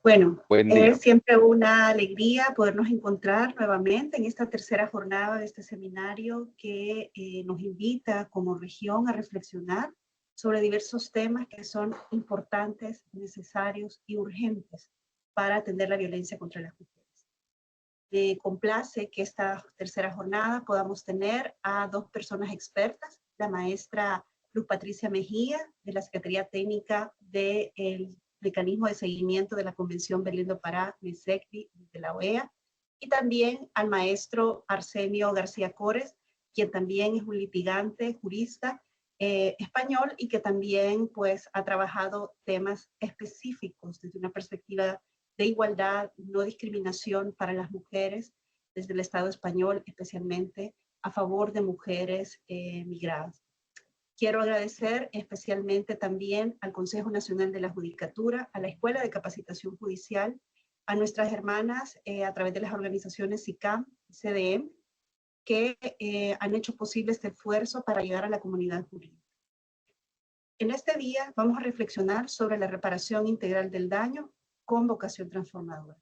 Bueno, Buen día. es siempre una alegría podernos encontrar nuevamente en esta tercera jornada de este seminario que nos invita como región a reflexionar sobre diversos temas que son importantes, necesarios y urgentes para atender la violencia contra las mujeres. Me complace que esta tercera jornada podamos tener a dos personas expertas, la maestra Luz Patricia Mejía, de la Secretaría Técnica del Mecanismo de Seguimiento de la Convención Belén do Pará, MESECBI, de la OEA, y también al maestro Arsenio García Cores, quien también es un litigante, jurista español y que también pues, ha trabajado temas específicos desde una perspectiva de igualdad, no discriminación para las mujeres desde el Estado español, especialmente a favor de mujeres migradas. Quiero agradecer especialmente también al Consejo Nacional de la Judicatura, a la Escuela de Capacitación Judicial, a nuestras hermanas a través de las organizaciones SICAM y CDM, que han hecho posible este esfuerzo para llegar a la comunidad jurídica. En este día vamos a reflexionar sobre la reparación integral del daño con vocación transformadora.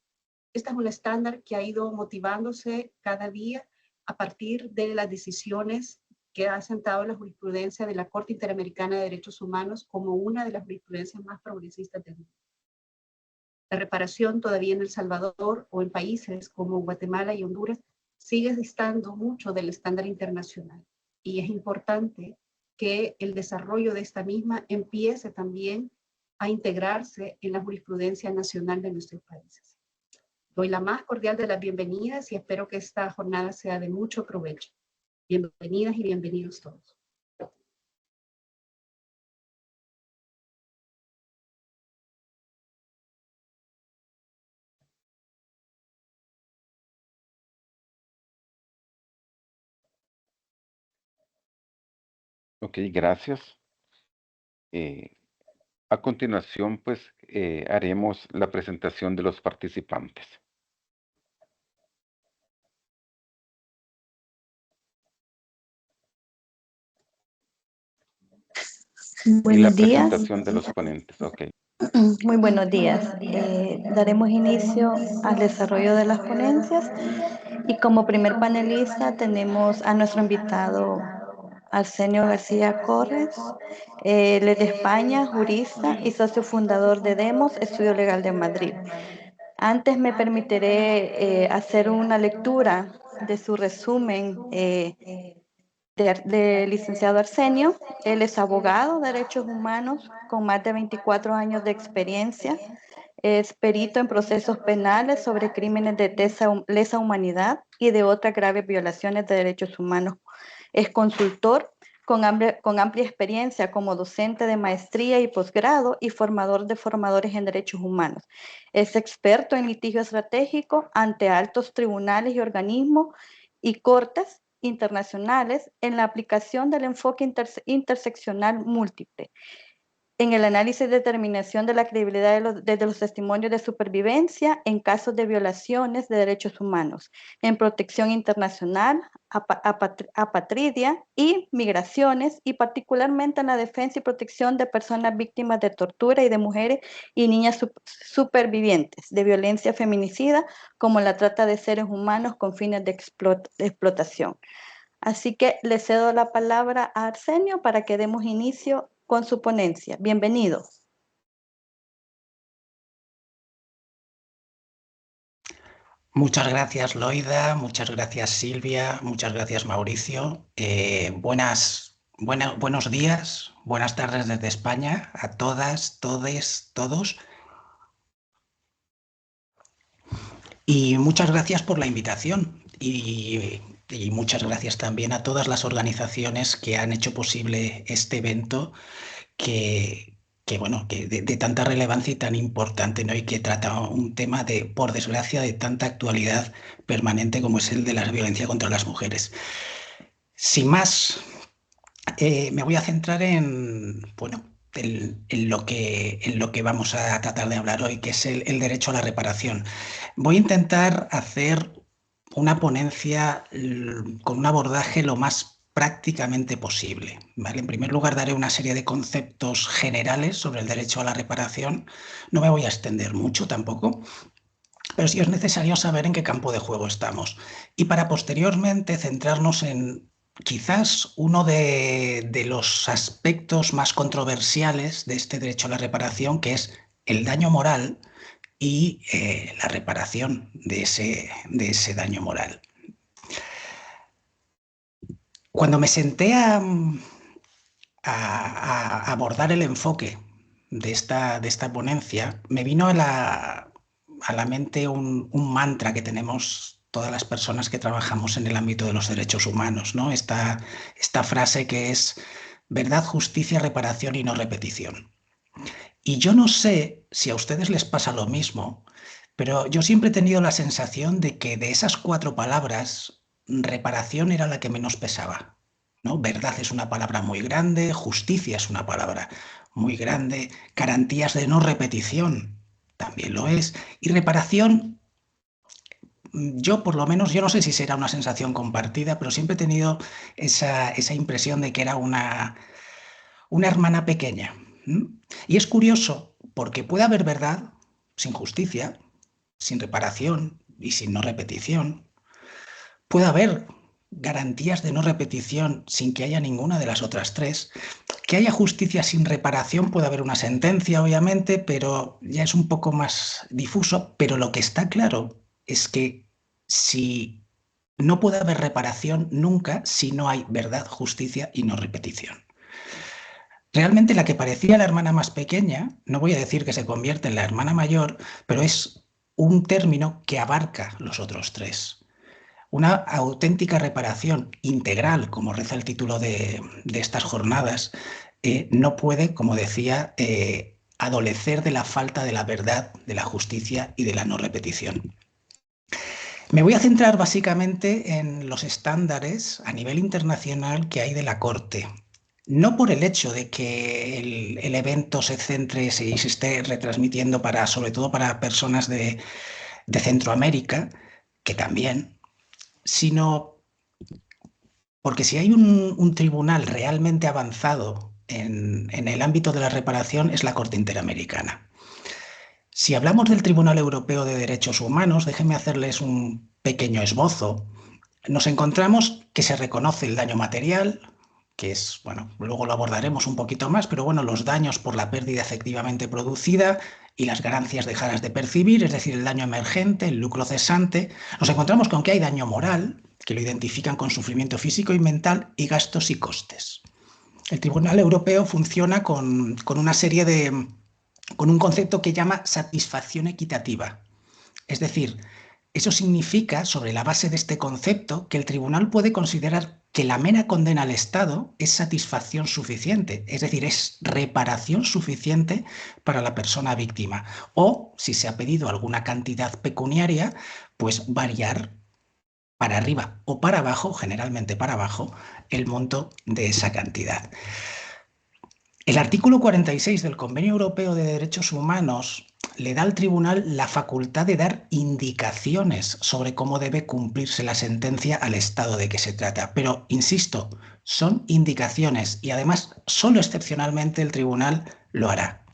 Este es un estándar que ha ido motivándose cada día a partir de las decisiones que ha sentado la jurisprudencia de la Corte Interamericana de Derechos Humanos como una de las jurisprudencias más progresistas del mundo. La reparación todavía en El Salvador o en países como Guatemala y Honduras sigue distando mucho del estándar internacional y es importante que el desarrollo de esta misma empiece también a integrarse en la jurisprudencia nacional de nuestros países. Doy la más cordial de las bienvenidas y espero que esta jornada sea de mucho provecho. Bienvenidas y bienvenidos todos. Ok, gracias. A continuación, pues, haremos la presentación de los participantes. Buenos días. Y la presentación de los ponentes, ok. Muy buenos días. Daremos inicio al desarrollo de las ponencias y como primer panelista tenemos a nuestro invitado Arsenio García Corres. Él es de España, jurista y socio fundador de Demos, Estudio Legal de Madrid. Antes me permitiré hacer una lectura de su resumen de licenciado Arsenio. Él es abogado de derechos humanos con más de 24 años de experiencia. Es perito en procesos penales sobre crímenes de lesa humanidad y de otras graves violaciones de derechos humanos. Es consultor con amplia experiencia como docente de maestría y posgrado y formador de formadores en derechos humanos. Es experto en litigio estratégico ante altos tribunales y organismos y cortes internacionales en la aplicación del enfoque interseccional múltiple, en el análisis y determinación de la credibilidad de los testimonios de supervivencia en casos de violaciones de derechos humanos, en protección internacional, apatridia y migraciones, y particularmente en la defensa y protección de personas víctimas de tortura y de mujeres y niñas supervivientes de violencia feminicida, como la trata de seres humanos con fines de explotación. Así que le cedo la palabra a Arsenio para que demos inicio con su ponencia. Bienvenido. Muchas gracias, Loida. Muchas gracias, Silvia. Muchas gracias, Mauricio. Buenos días, buenas tardes desde España a todas, todes, todos. Y muchas gracias por la invitación. Y muchas gracias también a todas las organizaciones que han hecho posible este evento que de tanta relevancia y tan importante, ¿no? Y que trata un tema por desgracia, de tanta actualidad permanente como es el de la violencia contra las mujeres. Sin más, me voy a centrar en lo que vamos a tratar de hablar hoy, que es el derecho a la reparación. Voy a intentar hacer una ponencia con un abordaje lo más prácticamente posible, ¿vale? En primer lugar, daré una serie de conceptos generales sobre el derecho a la reparación. No me voy a extender mucho tampoco, pero sí es necesario saber en qué campo de juego estamos. Y para posteriormente centrarnos en quizás uno de los aspectos más controversiales de este derecho a la reparación, que es el daño moral y la reparación de ese daño moral. Cuando me senté a abordar el enfoque de esta ponencia, me vino a la mente un mantra que tenemos todas las personas que trabajamos en el ámbito de los derechos humanos, ¿no? Esta frase que es verdad, justicia, reparación y no repetición. Y yo no sé si a ustedes les pasa lo mismo, pero yo siempre he tenido la sensación de que de esas 4 palabras, reparación era la que menos pesaba, ¿no? Verdad es una palabra muy grande, justicia es una palabra muy grande, garantías de no repetición también lo es, y reparación, yo por lo menos, yo no sé si será una sensación compartida, pero siempre he tenido esa impresión de que era una hermana pequeña. Y es curioso porque puede haber verdad sin justicia, sin reparación y sin no repetición. Puede haber garantías de no repetición sin que haya ninguna de las otras 3. Que haya justicia sin reparación, puede haber una sentencia, obviamente, pero ya es un poco más difuso. Pero lo que está claro es que si no puede haber reparación nunca si no hay verdad, justicia y no repetición. Realmente la que parecía la hermana más pequeña, no voy a decir que se convierte en la hermana mayor, pero es un término que abarca los otros 3. Una auténtica reparación integral, como reza el título de estas jornadas, no puede, como decía, adolecer de la falta de la verdad, de la justicia y de la no repetición. Me voy a centrar básicamente en los estándares a nivel internacional que hay de la Corte. No por el hecho de que el evento se centre y se esté retransmitiendo sobre todo para personas de Centroamérica, que también, sino porque si hay un tribunal realmente avanzado en el ámbito de la reparación es la Corte Interamericana. Si hablamos del Tribunal Europeo de Derechos Humanos, déjenme hacerles un pequeño esbozo. Nos encontramos que se reconoce el daño material, que es, bueno, luego lo abordaremos un poquito más, pero bueno, los daños por la pérdida efectivamente producida y las ganancias dejadas de percibir, es decir, el daño emergente, el lucro cesante. Nos encontramos con que hay daño moral, que lo identifican con sufrimiento físico y mental, y gastos y costes. El Tribunal Europeo funciona con un concepto que llama satisfacción equitativa. Es decir, eso significa, sobre la base de este concepto, que el tribunal puede considerar que la mera condena al Estado es satisfacción suficiente, es decir, es reparación suficiente para la persona víctima. O, si se ha pedido alguna cantidad pecuniaria, pues variar para arriba o para abajo, generalmente para abajo, el monto de esa cantidad. El artículo 46 del Convenio Europeo de Derechos Humanos le da al tribunal la facultad de dar indicaciones sobre cómo debe cumplirse la sentencia al Estado de que se trata. Pero, insisto, son indicaciones y además solo excepcionalmente el tribunal lo hará.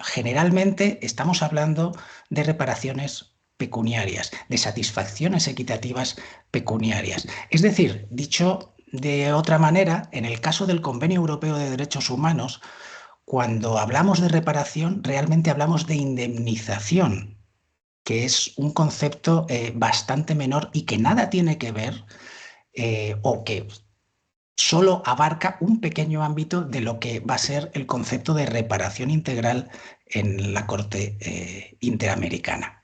Generalmente estamos hablando de reparaciones pecuniarias, de satisfacciones equitativas pecuniarias. Es decir, dicho de otra manera, en el caso del Convenio Europeo de Derechos Humanos, cuando hablamos de reparación, realmente hablamos de indemnización, que es un concepto bastante menor y que nada tiene que ver o que solo abarca un pequeño ámbito de lo que va a ser el concepto de reparación integral en la Corte Interamericana.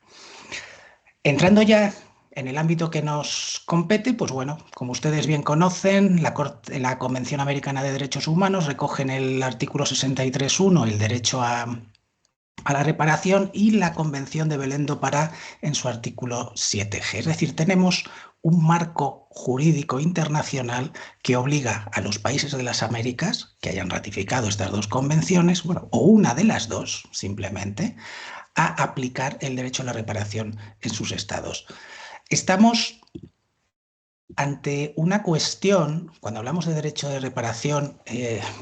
Entrando ya en el ámbito que nos compete, pues bueno, como ustedes bien conocen, la Convención Americana de Derechos Humanos recoge en el artículo 63.1 el derecho a la reparación y la Convención de Belém do Pará en su artículo 7G. Es decir, tenemos un marco jurídico internacional que obliga a los países de las Américas que hayan ratificado estas 2 convenciones, bueno, o una de las 2 simplemente, a aplicar el derecho a la reparación en sus estados. Estamos ante una cuestión, cuando hablamos de derecho de reparación,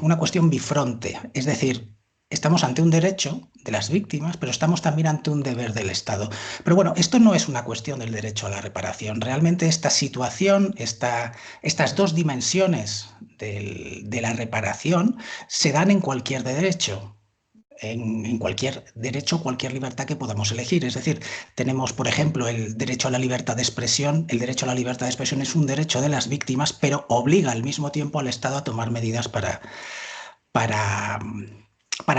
una cuestión bifronte, es decir, estamos ante un derecho de las víctimas, pero estamos también ante un deber del Estado. Pero bueno, esto no es una cuestión del derecho a la reparación. Realmente esta situación, estas dos dimensiones de la reparación se dan en cualquier derecho. En cualquier derecho, cualquier libertad que podamos elegir. Es decir, tenemos, por ejemplo, el derecho a la libertad de expresión. El derecho a la libertad de expresión es un derecho de las víctimas, pero obliga al mismo tiempo al Estado a tomar medidas para, para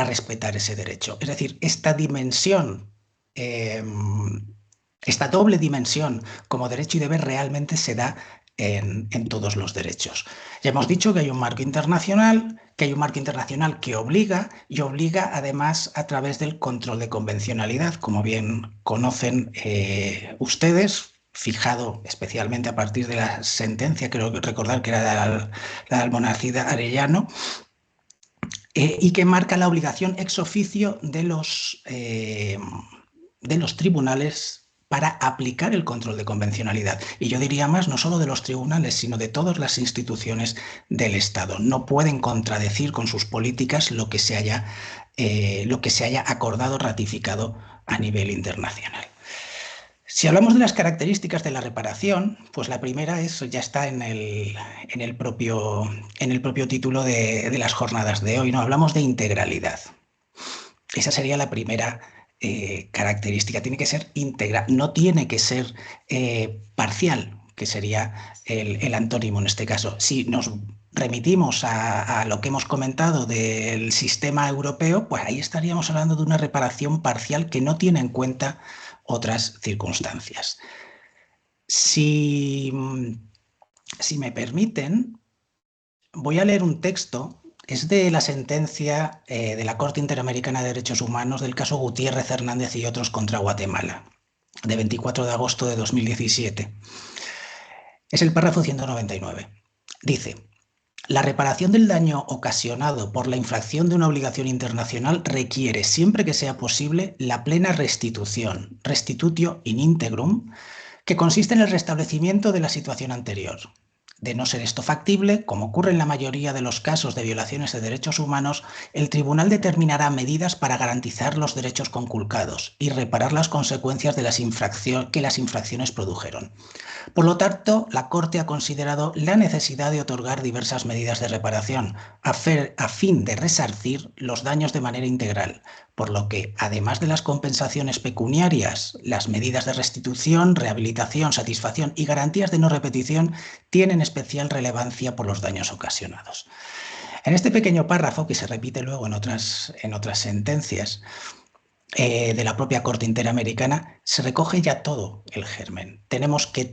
respetar ese derecho. Es decir, esta dimensión, esta doble dimensión como derecho y deber realmente se da en todos los derechos. Ya hemos dicho que hay un marco internacional, que obliga, y obliga además a través del control de convencionalidad, como bien conocen ustedes, fijado especialmente a partir de la sentencia, creo recordar que era la del Monarcida Arellano, y que marca la obligación ex oficio de los tribunales para aplicar el control de convencionalidad. Y yo diría más, no solo de los tribunales, sino de todas las instituciones del Estado. No pueden contradecir con sus políticas lo que se haya acordado, ratificado a nivel internacional. Si hablamos de las características de la reparación, pues la primera ya está en el propio título de las jornadas de hoy, ¿no? Hablamos de integralidad. Esa sería la primera característica. Tiene que ser íntegra, no tiene que ser parcial, que sería el antónimo en este caso. Si nos remitimos a lo que hemos comentado del sistema europeo, pues ahí estaríamos hablando de una reparación parcial que no tiene en cuenta otras circunstancias. Si me permiten, voy a leer un texto. Es de la sentencia de la Corte Interamericana de Derechos Humanos del caso Gutiérrez Hernández y otros contra Guatemala, de 24 de agosto de 2017. Es el párrafo 199. Dice: la reparación del daño ocasionado por la infracción de una obligación internacional requiere, siempre que sea posible, la plena restitución, restitutio in integrum, que consiste en el restablecimiento de la situación anterior. De no ser esto factible, como ocurre en la mayoría de los casos de violaciones de derechos humanos, el tribunal determinará medidas para garantizar los derechos conculcados y reparar las consecuencias de que las infracciones produjeron. Por lo tanto, la Corte ha considerado la necesidad de otorgar diversas medidas de reparación a fin de resarcir los daños de manera integral, por lo que, además de las compensaciones pecuniarias, las medidas de restitución, rehabilitación, satisfacción y garantías de no repetición tienen especial relevancia por los daños ocasionados. En este pequeño párrafo, que se repite luego en otras sentencias de la propia Corte Interamericana, se recoge ya todo el germen.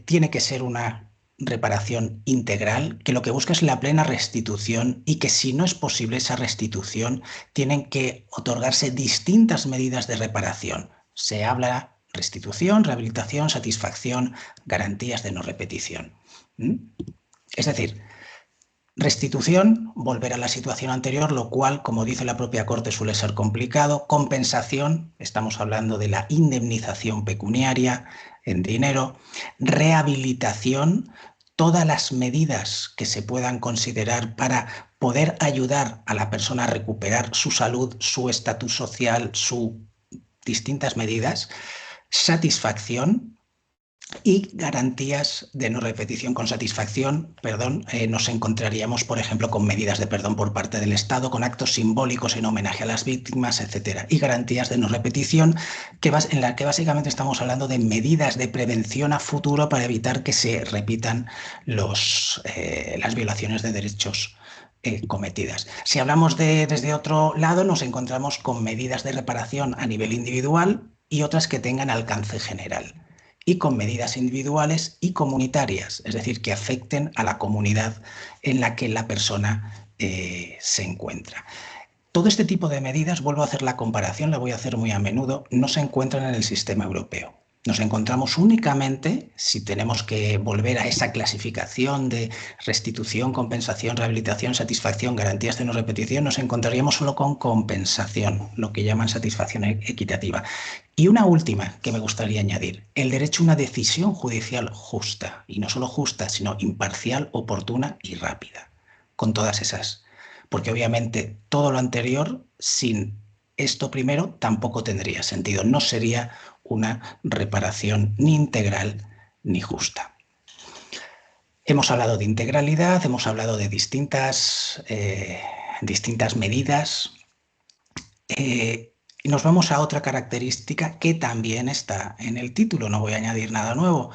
Tiene que ser una reparación integral, que lo que busca es la plena restitución y que, si no es posible esa restitución, tienen que otorgarse distintas medidas de reparación. Se habla restitución, rehabilitación, satisfacción, garantías de no repetición. Es decir, restitución, volver a la situación anterior, lo cual, como dice la propia Corte, suele ser complicado. Compensación, estamos hablando de la indemnización pecuniaria en dinero. Rehabilitación, todas las medidas que se puedan considerar para poder ayudar a la persona a recuperar su salud, su estatus social, sus distintas medidas. Satisfacción, y garantías de no repetición. Con satisfacción, nos encontraríamos, por ejemplo, con medidas de perdón por parte del Estado, con actos simbólicos en homenaje a las víctimas, etc. Y garantías de no repetición, en la que básicamente estamos hablando de medidas de prevención a futuro para evitar que se repitan las violaciones de derechos cometidas. Si hablamos desde otro lado, nos encontramos con medidas de reparación a nivel individual y otras que tengan alcance general, y con medidas individuales y comunitarias, es decir, que afecten a la comunidad en la que la persona se encuentra. Todo este tipo de medidas, vuelvo a hacer la comparación, la voy a hacer muy a menudo, no se encuentran en el sistema europeo. Nos encontramos únicamente, si tenemos que volver a esa clasificación de restitución, compensación, rehabilitación, satisfacción, garantías de no repetición, nos encontraríamos solo con compensación, lo que llaman satisfacción equitativa. Y una última que me gustaría añadir, el derecho a una decisión judicial justa, y no solo justa, sino imparcial, oportuna y rápida, con todas esas. Porque obviamente todo lo anterior, sin esto primero, tampoco tendría sentido, no sería una reparación ni integral ni justa. Hemos hablado de integralidad, hemos hablado de distintas medidas. Nos vamos a otra característica que también está en el título, no voy a añadir nada nuevo.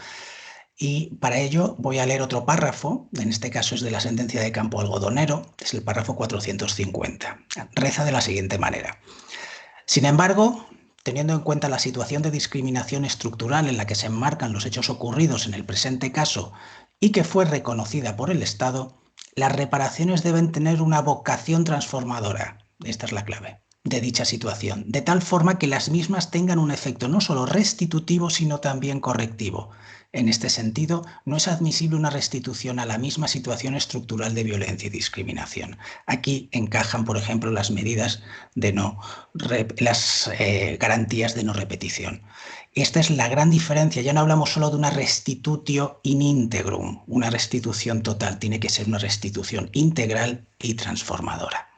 Y para ello voy a leer otro párrafo, en este caso es de la sentencia de Campo Algodonero, es el párrafo 450. Reza de la siguiente manera. Sin embargo, teniendo en cuenta la situación de discriminación estructural en la que se enmarcan los hechos ocurridos en el presente caso y que fue reconocida por el Estado, las reparaciones deben tener una vocación transformadora, esta es la clave, de dicha situación, de tal forma que las mismas tengan un efecto no solo restitutivo, sino también correctivo. En este sentido, no es admisible una restitución a la misma situación estructural de violencia y discriminación. Aquí encajan, por ejemplo, las medidas de las garantías de no repetición. Esta es la gran diferencia. Ya no hablamos solo de una restitutio in integrum, una restitución total. Tiene que ser una restitución integral y transformadora.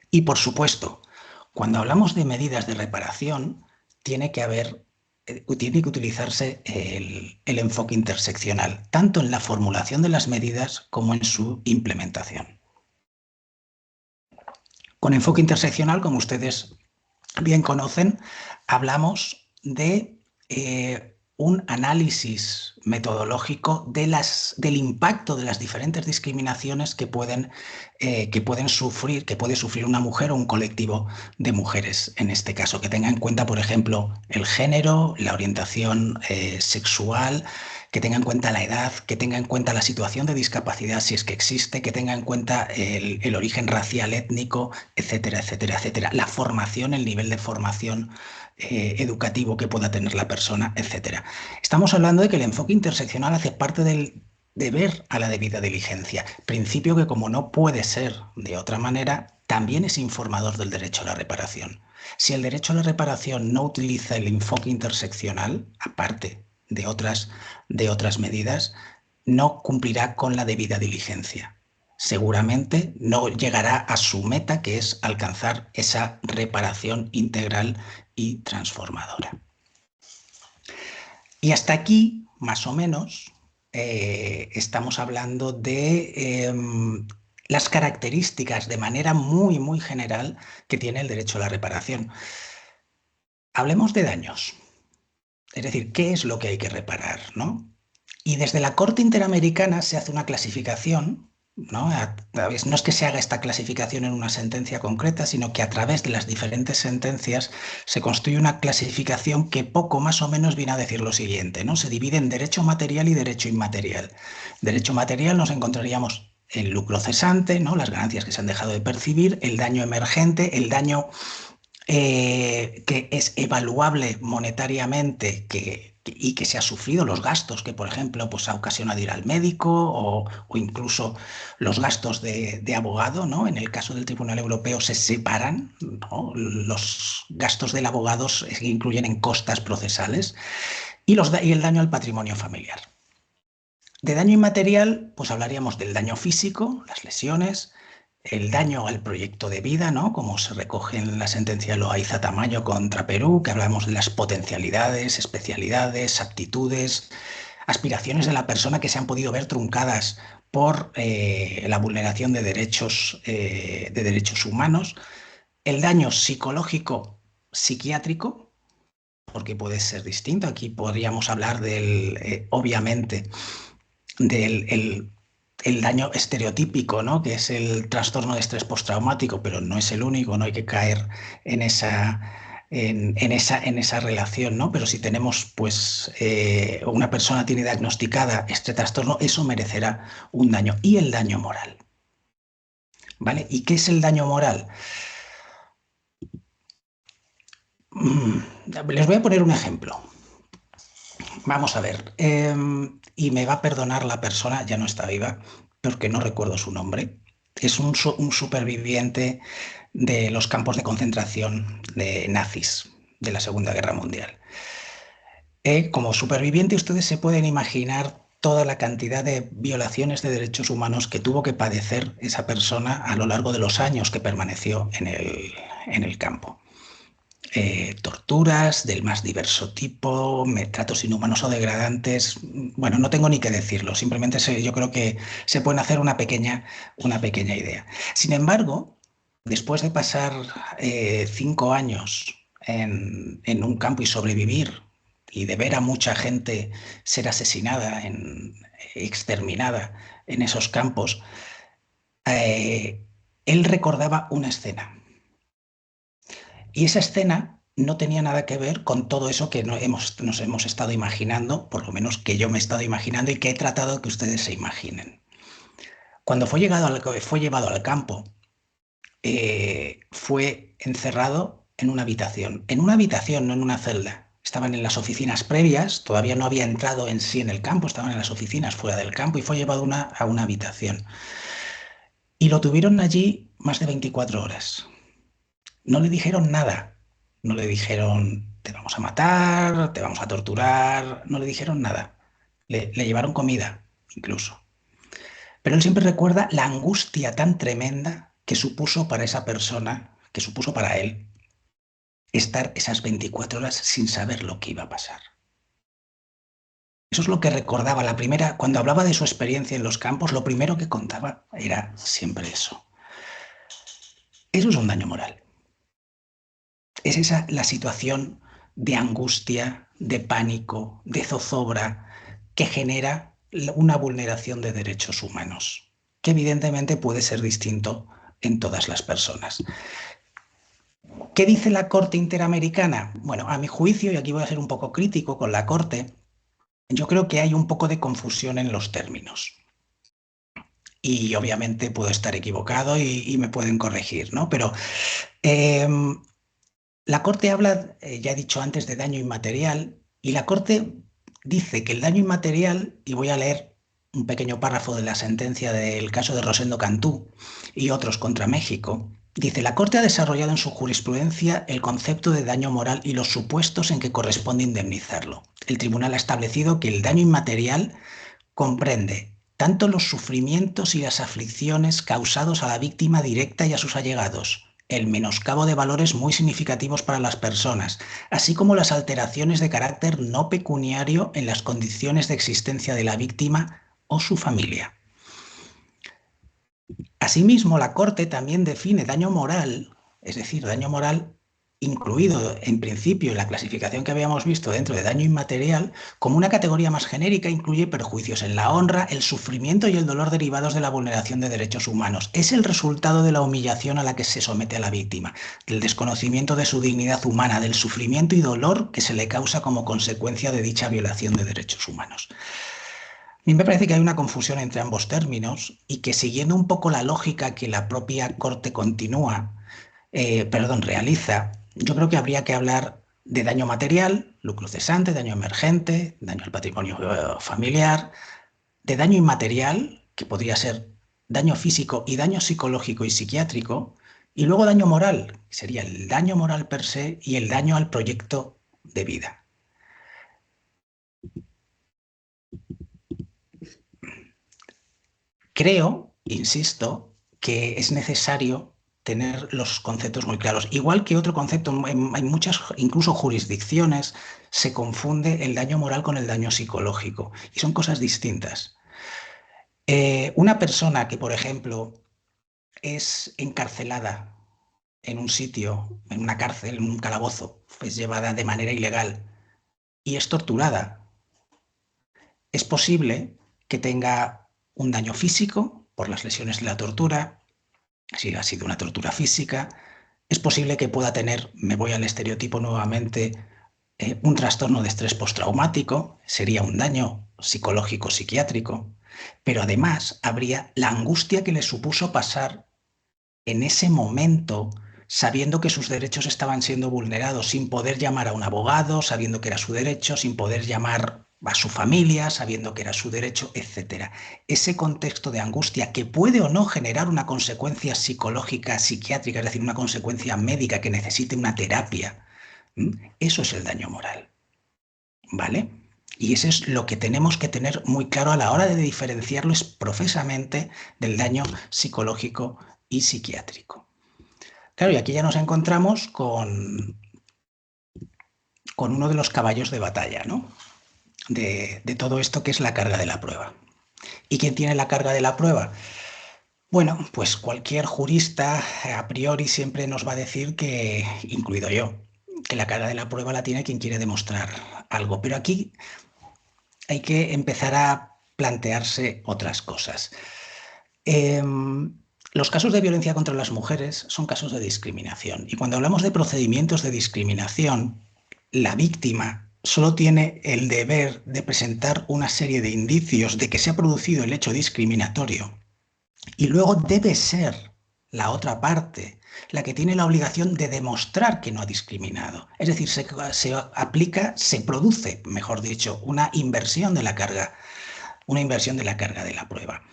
Y, por supuesto, cuando hablamos de medidas de reparación, tiene que utilizarse el enfoque interseccional, tanto en la formulación de las medidas como en su implementación. Con enfoque interseccional, como ustedes bien conocen, hablamos de un análisis metodológico del impacto de las diferentes discriminaciones que puede sufrir una mujer o un colectivo de mujeres, en este caso, que tenga en cuenta, por ejemplo, el género, la orientación sexual, que tenga en cuenta la edad, que tenga en cuenta la situación de discapacidad, si es que existe, que tenga en cuenta el origen racial, étnico, etcétera, etcétera, etcétera, la formación, el nivel de formación educativo que pueda tener la persona, etcétera. Estamos hablando de que el enfoque interseccional hace parte del deber a la debida diligencia, principio que, como no puede ser de otra manera, también es informador del derecho a la reparación. Si el derecho a la reparación no utiliza el enfoque interseccional, aparte de otras medidas, no cumplirá con la debida diligencia. Seguramente no llegará a su meta, que es alcanzar esa reparación integral y transformadora. Y hasta aquí, más o menos, estamos hablando de las características de manera muy, muy general que tiene el derecho a la reparación. Hablemos de daños. Es decir, ¿qué es lo que hay que reparar, ¿no? Y desde la Corte Interamericana se hace una clasificación, ¿no? No es que se haga esta clasificación en una sentencia concreta, sino que a través de las diferentes sentencias se construye una clasificación que poco más o menos viene a decir lo siguiente, ¿no? Se divide en derecho material y derecho inmaterial. Derecho material nos encontraríamos el lucro cesante, ¿no? Las ganancias que se han dejado de percibir, el daño emergente, el daño que es evaluable monetariamente y que se ha sufrido, los gastos que, por ejemplo, pues ha ocasionado ir al médico o incluso los gastos de abogado, ¿no? En el caso del Tribunal Europeo se separan, ¿no? Los gastos del abogado se incluyen en costas procesales y el daño al patrimonio familiar. De daño inmaterial, pues hablaríamos del daño físico, las lesiones, el daño al proyecto de vida, ¿no? Como se recoge en la sentencia Loaiza Tamayo contra Perú, que hablamos de las potencialidades, especialidades, aptitudes, aspiraciones de la persona que se han podido ver truncadas por la vulneración de derechos humanos, el daño psicológico psiquiátrico, porque puede ser distinto. Aquí podríamos hablar obviamente, del daño estereotípico, ¿no? Que es el trastorno de estrés postraumático, pero no es el único, no hay que caer en esa relación, ¿no? Pero si tenemos, pues, una persona tiene diagnosticada este trastorno, eso merecerá un daño. Y el daño moral, ¿vale? ¿Y qué es el daño moral? les voy a poner un ejemplo. Vamos a ver, y me va a perdonar la persona, ya no está viva, porque no recuerdo su nombre. Es un superviviente de los campos de concentración de nazis de la Segunda Guerra Mundial. Como superviviente, ustedes se pueden imaginar toda la cantidad de violaciones de derechos humanos que tuvo que padecer esa persona a lo largo de los años que permaneció en el campo. Torturas del más diverso tipo, tratos inhumanos o degradantes. Bueno, no tengo ni que decirlo, simplemente yo creo que se pueden hacer una pequeña idea. Sin embargo, después de pasar 5 años en un campo y sobrevivir, y de ver a mucha gente ser asesinada, exterminada en esos campos, él recordaba una escena. Y esa escena no tenía nada que ver con todo eso que nos hemos estado imaginando, por lo menos que yo me he estado imaginando y que he tratado que ustedes se imaginen. Cuando fue llevado al campo, fue encerrado en una habitación, no en una celda. Estaban en las oficinas previas, todavía no había entrado en sí en el campo, estaban en las oficinas fuera del campo y fue llevado a una habitación. Y lo tuvieron allí más de 24 horas. No le dijeron nada. No le dijeron, te vamos a matar, te vamos a torturar. No le dijeron nada. Le llevaron comida, incluso. Pero él siempre recuerda la angustia tan tremenda que supuso para esa persona, que supuso para él, estar esas 24 horas sin saber lo que iba a pasar. Eso es lo que recordaba. Cuando hablaba de su experiencia en los campos, lo primero que contaba era siempre eso. Eso es un daño moral. Es esa la situación de angustia, de pánico, de zozobra que genera una vulneración de derechos humanos, que evidentemente puede ser distinto en todas las personas. ¿Qué dice la Corte Interamericana? Bueno, a mi juicio, y aquí voy a ser un poco crítico con la Corte, yo creo que hay un poco de confusión en los términos. Y obviamente puedo estar equivocado y me pueden corregir, ¿no? Pero la Corte habla, ya he dicho antes, de daño inmaterial, y la Corte dice que el daño inmaterial, y voy a leer un pequeño párrafo de la sentencia del caso de Rosendo Cantú y otros contra México, dice: la Corte ha desarrollado en su jurisprudencia el concepto de daño moral y los supuestos en que corresponde indemnizarlo. El tribunal ha establecido que el daño inmaterial comprende tanto los sufrimientos y las aflicciones causados a la víctima directa y a sus allegados, el menoscabo de valores muy significativos para las personas, así como las alteraciones de carácter no pecuniario en las condiciones de existencia de la víctima o su familia. Asimismo, la Corte también define daño moral, es decir, daño moral incluido en principio en la clasificación que habíamos visto dentro de daño inmaterial, como una categoría más genérica. Incluye perjuicios en la honra, el sufrimiento y el dolor derivados de la vulneración de derechos humanos. Es el resultado de la humillación a la que se somete a la víctima, del desconocimiento de su dignidad humana, del sufrimiento y dolor que se le causa como consecuencia de dicha violación de derechos humanos. A mí me parece que hay una confusión entre ambos términos y que, siguiendo un poco la lógica que la propia Corte realiza, yo creo que habría que hablar de daño material, lucro cesante, daño emergente, daño al patrimonio familiar, de daño inmaterial, que podría ser daño físico y daño psicológico y psiquiátrico, y luego daño moral, que sería el daño moral per se y el daño al proyecto de vida. Creo, insisto, que es necesario tener los conceptos muy claros. Igual que otro concepto, hay muchas, incluso jurisdicciones, se confunde el daño moral con el daño psicológico, y son cosas distintas. Una persona que, por ejemplo, es encarcelada en un sitio, en una cárcel, en un calabozo, es llevada de manera ilegal y es torturada, es posible que tenga un daño físico por las lesiones de la tortura. Si ha sido una tortura física, es posible que pueda tener, me voy al estereotipo nuevamente, un trastorno de estrés postraumático, sería un daño psicológico psiquiátrico, pero además habría la angustia que le supuso pasar en ese momento sabiendo que sus derechos estaban siendo vulnerados, sin poder llamar a un abogado, sabiendo que era su derecho, sin poder llamar a su familia, sabiendo que era su derecho, etc. Ese contexto de angustia que puede o no generar una consecuencia psicológica, psiquiátrica, es decir, una consecuencia médica que necesite una terapia, eso es el daño moral, ¿vale? Y eso es lo que tenemos que tener muy claro a la hora de diferenciarlo profesamente del daño psicológico y psiquiátrico. Claro, y aquí ya nos encontramos con uno de los caballos de batalla, ¿no? De todo esto, que es la carga de la prueba. ¿Y quién tiene la carga de la prueba? Bueno, pues cualquier jurista a priori siempre nos va a decir que, incluido yo, que la carga de la prueba la tiene quien quiere demostrar algo. Pero aquí hay que empezar a plantearse otras cosas. Los casos de violencia contra las mujeres son casos de discriminación. Y cuando hablamos de procedimientos de discriminación, la víctima solo tiene el deber de presentar una serie de indicios de que se ha producido el hecho discriminatorio. Y luego debe ser la otra parte la que tiene la obligación de demostrar que no ha discriminado. Es decir, se produce, mejor dicho, una inversión de la carga de la prueba.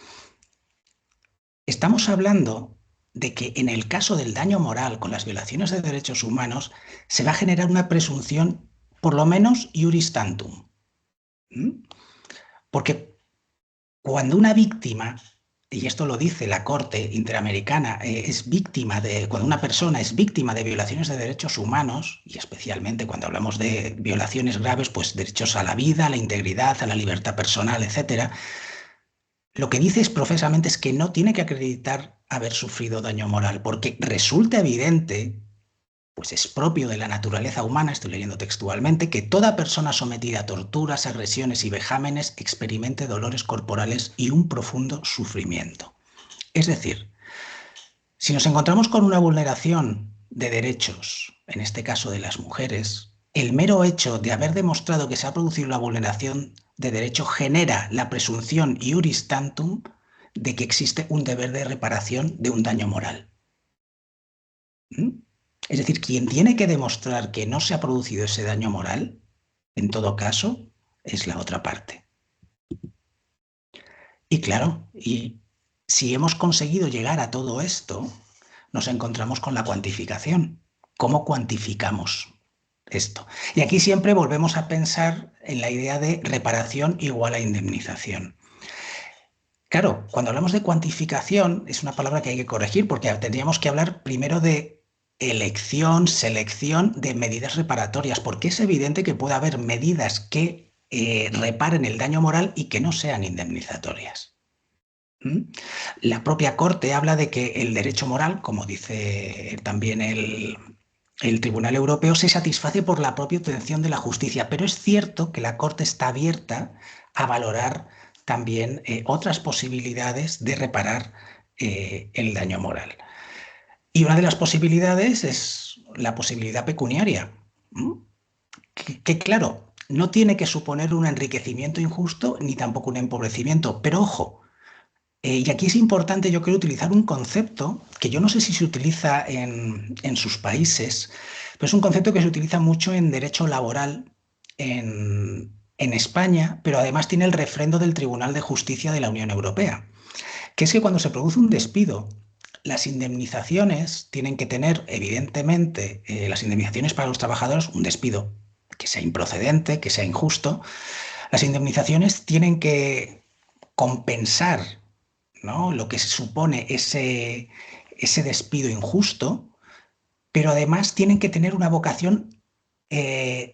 Estamos hablando de que en el caso del daño moral con las violaciones de derechos humanos se va a generar una presunción, por lo menos iuris tantum. Porque cuando una víctima, y esto lo dice la Corte Interamericana, cuando una persona es víctima de violaciones de derechos humanos, y especialmente cuando hablamos de violaciones graves, pues derechos a la vida, a la integridad, a la libertad personal, etc., lo que dice profesamente es que no tiene que acreditar haber sufrido daño moral, porque resulta evidente, pues es propio de la naturaleza humana, estoy leyendo textualmente, que toda persona sometida a torturas, agresiones y vejámenes experimente dolores corporales y un profundo sufrimiento. Es decir, si nos encontramos con una vulneración de derechos, en este caso de las mujeres, el mero hecho de haber demostrado que se ha producido la vulneración de derecho genera la presunción iuris tantum de que existe un deber de reparación de un daño moral. Es decir, quien tiene que demostrar que no se ha producido ese daño moral, en todo caso, es la otra parte. Y claro, y si hemos conseguido llegar a todo esto, nos encontramos con la cuantificación. ¿Cómo cuantificamos esto? Y aquí siempre volvemos a pensar en la idea de reparación igual a indemnización. Claro, cuando hablamos de cuantificación es una palabra que hay que corregir, porque tendríamos que hablar primero de elección, selección de medidas reparatorias, porque es evidente que puede haber medidas que reparen el daño moral y que no sean indemnizatorias. La propia Corte habla de que el derecho moral, como dice también el Tribunal Europeo, se satisface por la propia obtención de la justicia, pero es cierto que la Corte está abierta a valorar también otras posibilidades de reparar el daño moral. Y una de las posibilidades es la posibilidad pecuniaria, que claro, no tiene que suponer un enriquecimiento injusto ni tampoco un empobrecimiento, pero ojo, y aquí es importante, yo creo, utilizar un concepto que yo no sé si se utiliza en sus países, pero es un concepto que se utiliza mucho en derecho laboral en España, pero además tiene el refrendo del Tribunal de Justicia de la Unión Europea, que es que cuando se produce un despido, las indemnizaciones tienen que tener, evidentemente, las indemnizaciones para los trabajadores, un despido que sea improcedente, que sea injusto, las indemnizaciones tienen que compensar, ¿no?, lo que se supone ese despido injusto, pero además tienen que tener una vocación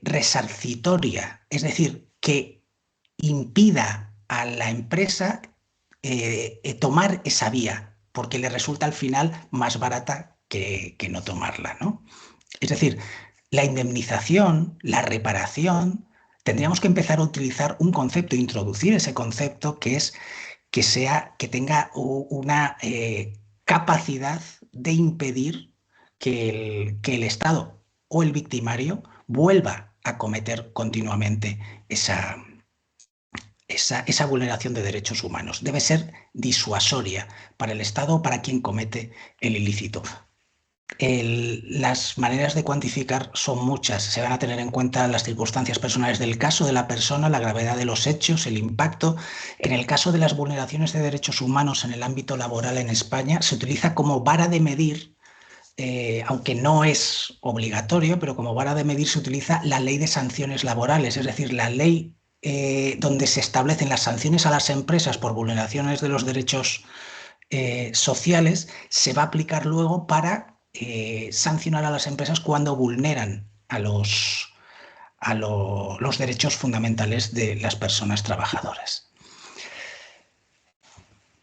resarcitoria, es decir, que impida a la empresa tomar esa vía, porque le resulta al final más barata que no tomarla, ¿no? Es decir, la indemnización, la reparación, tendríamos que empezar a utilizar un concepto, introducir ese concepto que es que tenga una capacidad de impedir que el Estado o el victimario vuelva a cometer continuamente esa vulneración de derechos humanos. Debe ser disuasoria para el Estado o para quien comete el ilícito. las maneras de cuantificar son muchas. Se van a tener en cuenta las circunstancias personales del caso, de la persona, la gravedad de los hechos, el impacto. En el caso de las vulneraciones de derechos humanos en el ámbito laboral en España, se utiliza como vara de medir, aunque no es obligatorio, pero como vara de medir se utiliza la ley de sanciones laborales, es decir, la ley donde se establecen las sanciones a las empresas por vulneraciones de los derechos sociales, se va a aplicar luego para sancionar a las empresas cuando vulneran los derechos fundamentales de las personas trabajadoras.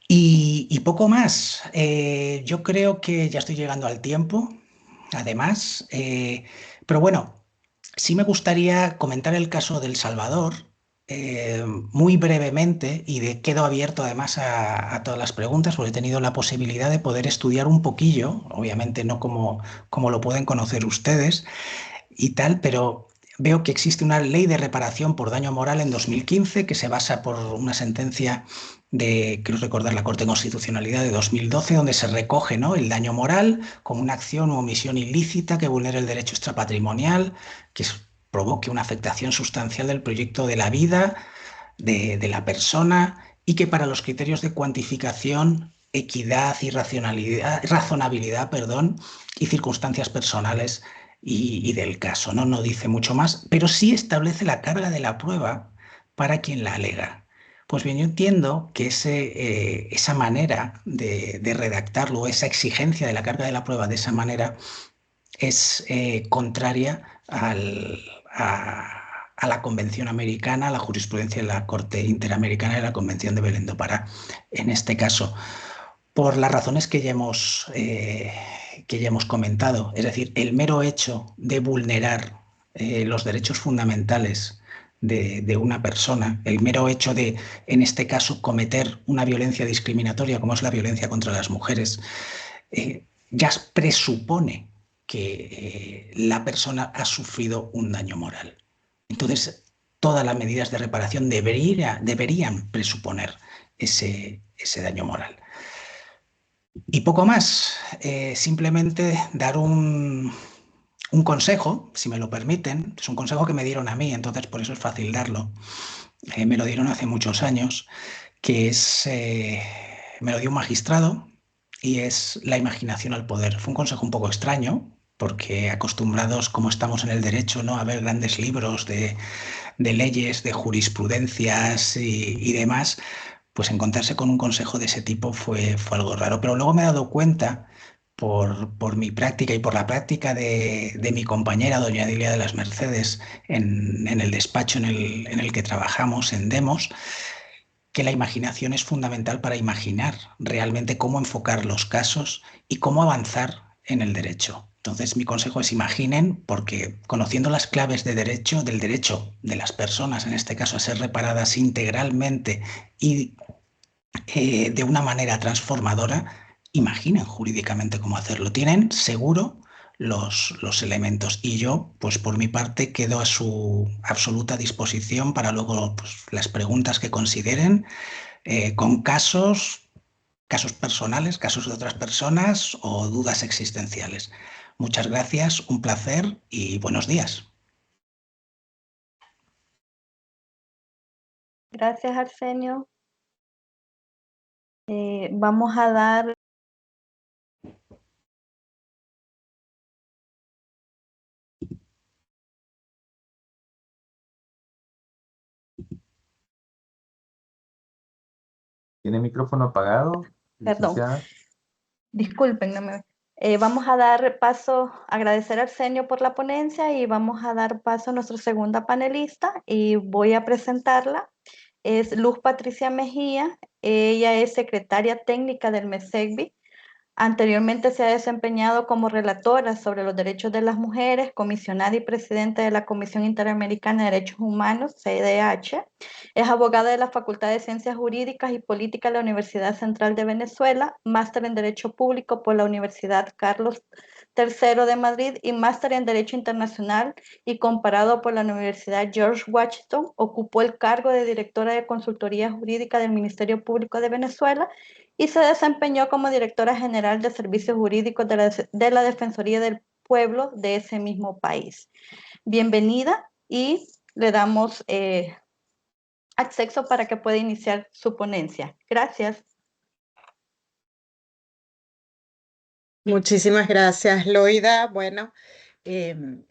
Y poco más. Yo creo que ya estoy llegando al tiempo, además. Pero bueno, sí me gustaría comentar el caso de El Salvador muy brevemente y quedo abierto además a todas las preguntas, porque he tenido la posibilidad de poder estudiar un poquillo, obviamente no como lo pueden conocer ustedes y tal, pero veo que existe una ley de reparación por daño moral en 2015 que se basa por una sentencia de, creo recordar, la Corte de Constitucionalidad de 2012, donde se recoge, ¿no?, el daño moral como una acción u omisión ilícita que vulnere el derecho extrapatrimonial, que provoque una afectación sustancial del proyecto de la vida de la persona y que para los criterios de cuantificación, equidad y razonabilidad, y circunstancias personales y del caso, ¿no? No dice mucho más, pero sí establece la carga de la prueba para quien la alega. Pues bien, yo entiendo que esa manera de redactarlo, esa exigencia de la carga de la prueba de esa manera, es contraria a la Convención Americana, a la jurisprudencia de la Corte Interamericana y la Convención de Belén do Pará, en este caso, por las razones que ya hemos comentado. Es decir, el mero hecho de vulnerar los derechos fundamentales de una persona, el mero hecho de, en este caso, cometer una violencia discriminatoria como es la violencia contra las mujeres, ya presupone que la persona ha sufrido un daño moral. Entonces, todas las medidas de reparación deberían presuponer ese daño moral. Y poco más, simplemente dar un consejo, si me lo permiten. Es un consejo que me dieron a mí, entonces por eso es fácil darlo. Me lo dieron hace muchos años, que me lo dio un magistrado y es la imaginación al poder. Fue un consejo un poco extraño, porque acostumbrados, como estamos en el derecho, ¿no?, a ver grandes libros de leyes, de jurisprudencias y demás, pues encontrarse con un consejo de ese tipo fue algo raro. Pero luego me he dado cuenta, por mi práctica y por la práctica de mi compañera, doña Dilia de las Mercedes, en el despacho en el que trabajamos, en Demos, que la imaginación es fundamental para imaginar realmente cómo enfocar los casos y cómo avanzar en el derecho. Entonces, mi consejo es imaginen, porque conociendo las claves del derecho de las personas, en este caso, a ser reparadas integralmente y de una manera transformadora, imaginen jurídicamente cómo hacerlo. Tienen seguro los elementos y yo, pues por mi parte, quedo a su absoluta disposición para luego, pues, las preguntas que consideren, con casos personales, casos de otras personas o dudas existenciales. Muchas gracias, un placer y buenos días. Gracias, Arsenio. Vamos a dar... ¿Tiene micrófono apagado, licenciada? Perdón, disculpen, vamos a dar paso, agradecer a Arsenio por la ponencia y vamos a dar paso a nuestra segunda panelista y voy a presentarla. Es Luz Patricia Mejía, ella es secretaria técnica del MESECBI. Anteriormente se ha desempeñado como relatora sobre los derechos de las mujeres, comisionada y presidenta de la Comisión Interamericana de Derechos Humanos, CIDH. Es abogada de la Facultad de Ciencias Jurídicas y Política de la Universidad Central de Venezuela, máster en Derecho Público por la Universidad Carlos tercero de Madrid y máster en Derecho Internacional y comparado por la Universidad George Washington. Ocupó el cargo de directora de consultoría jurídica del Ministerio Público de Venezuela y se desempeñó como directora general de servicios jurídicos de la Defensoría del Pueblo de ese mismo país. Bienvenida y le damos acceso para que pueda iniciar su ponencia. Gracias. Muchísimas gracias, Loida. Bueno,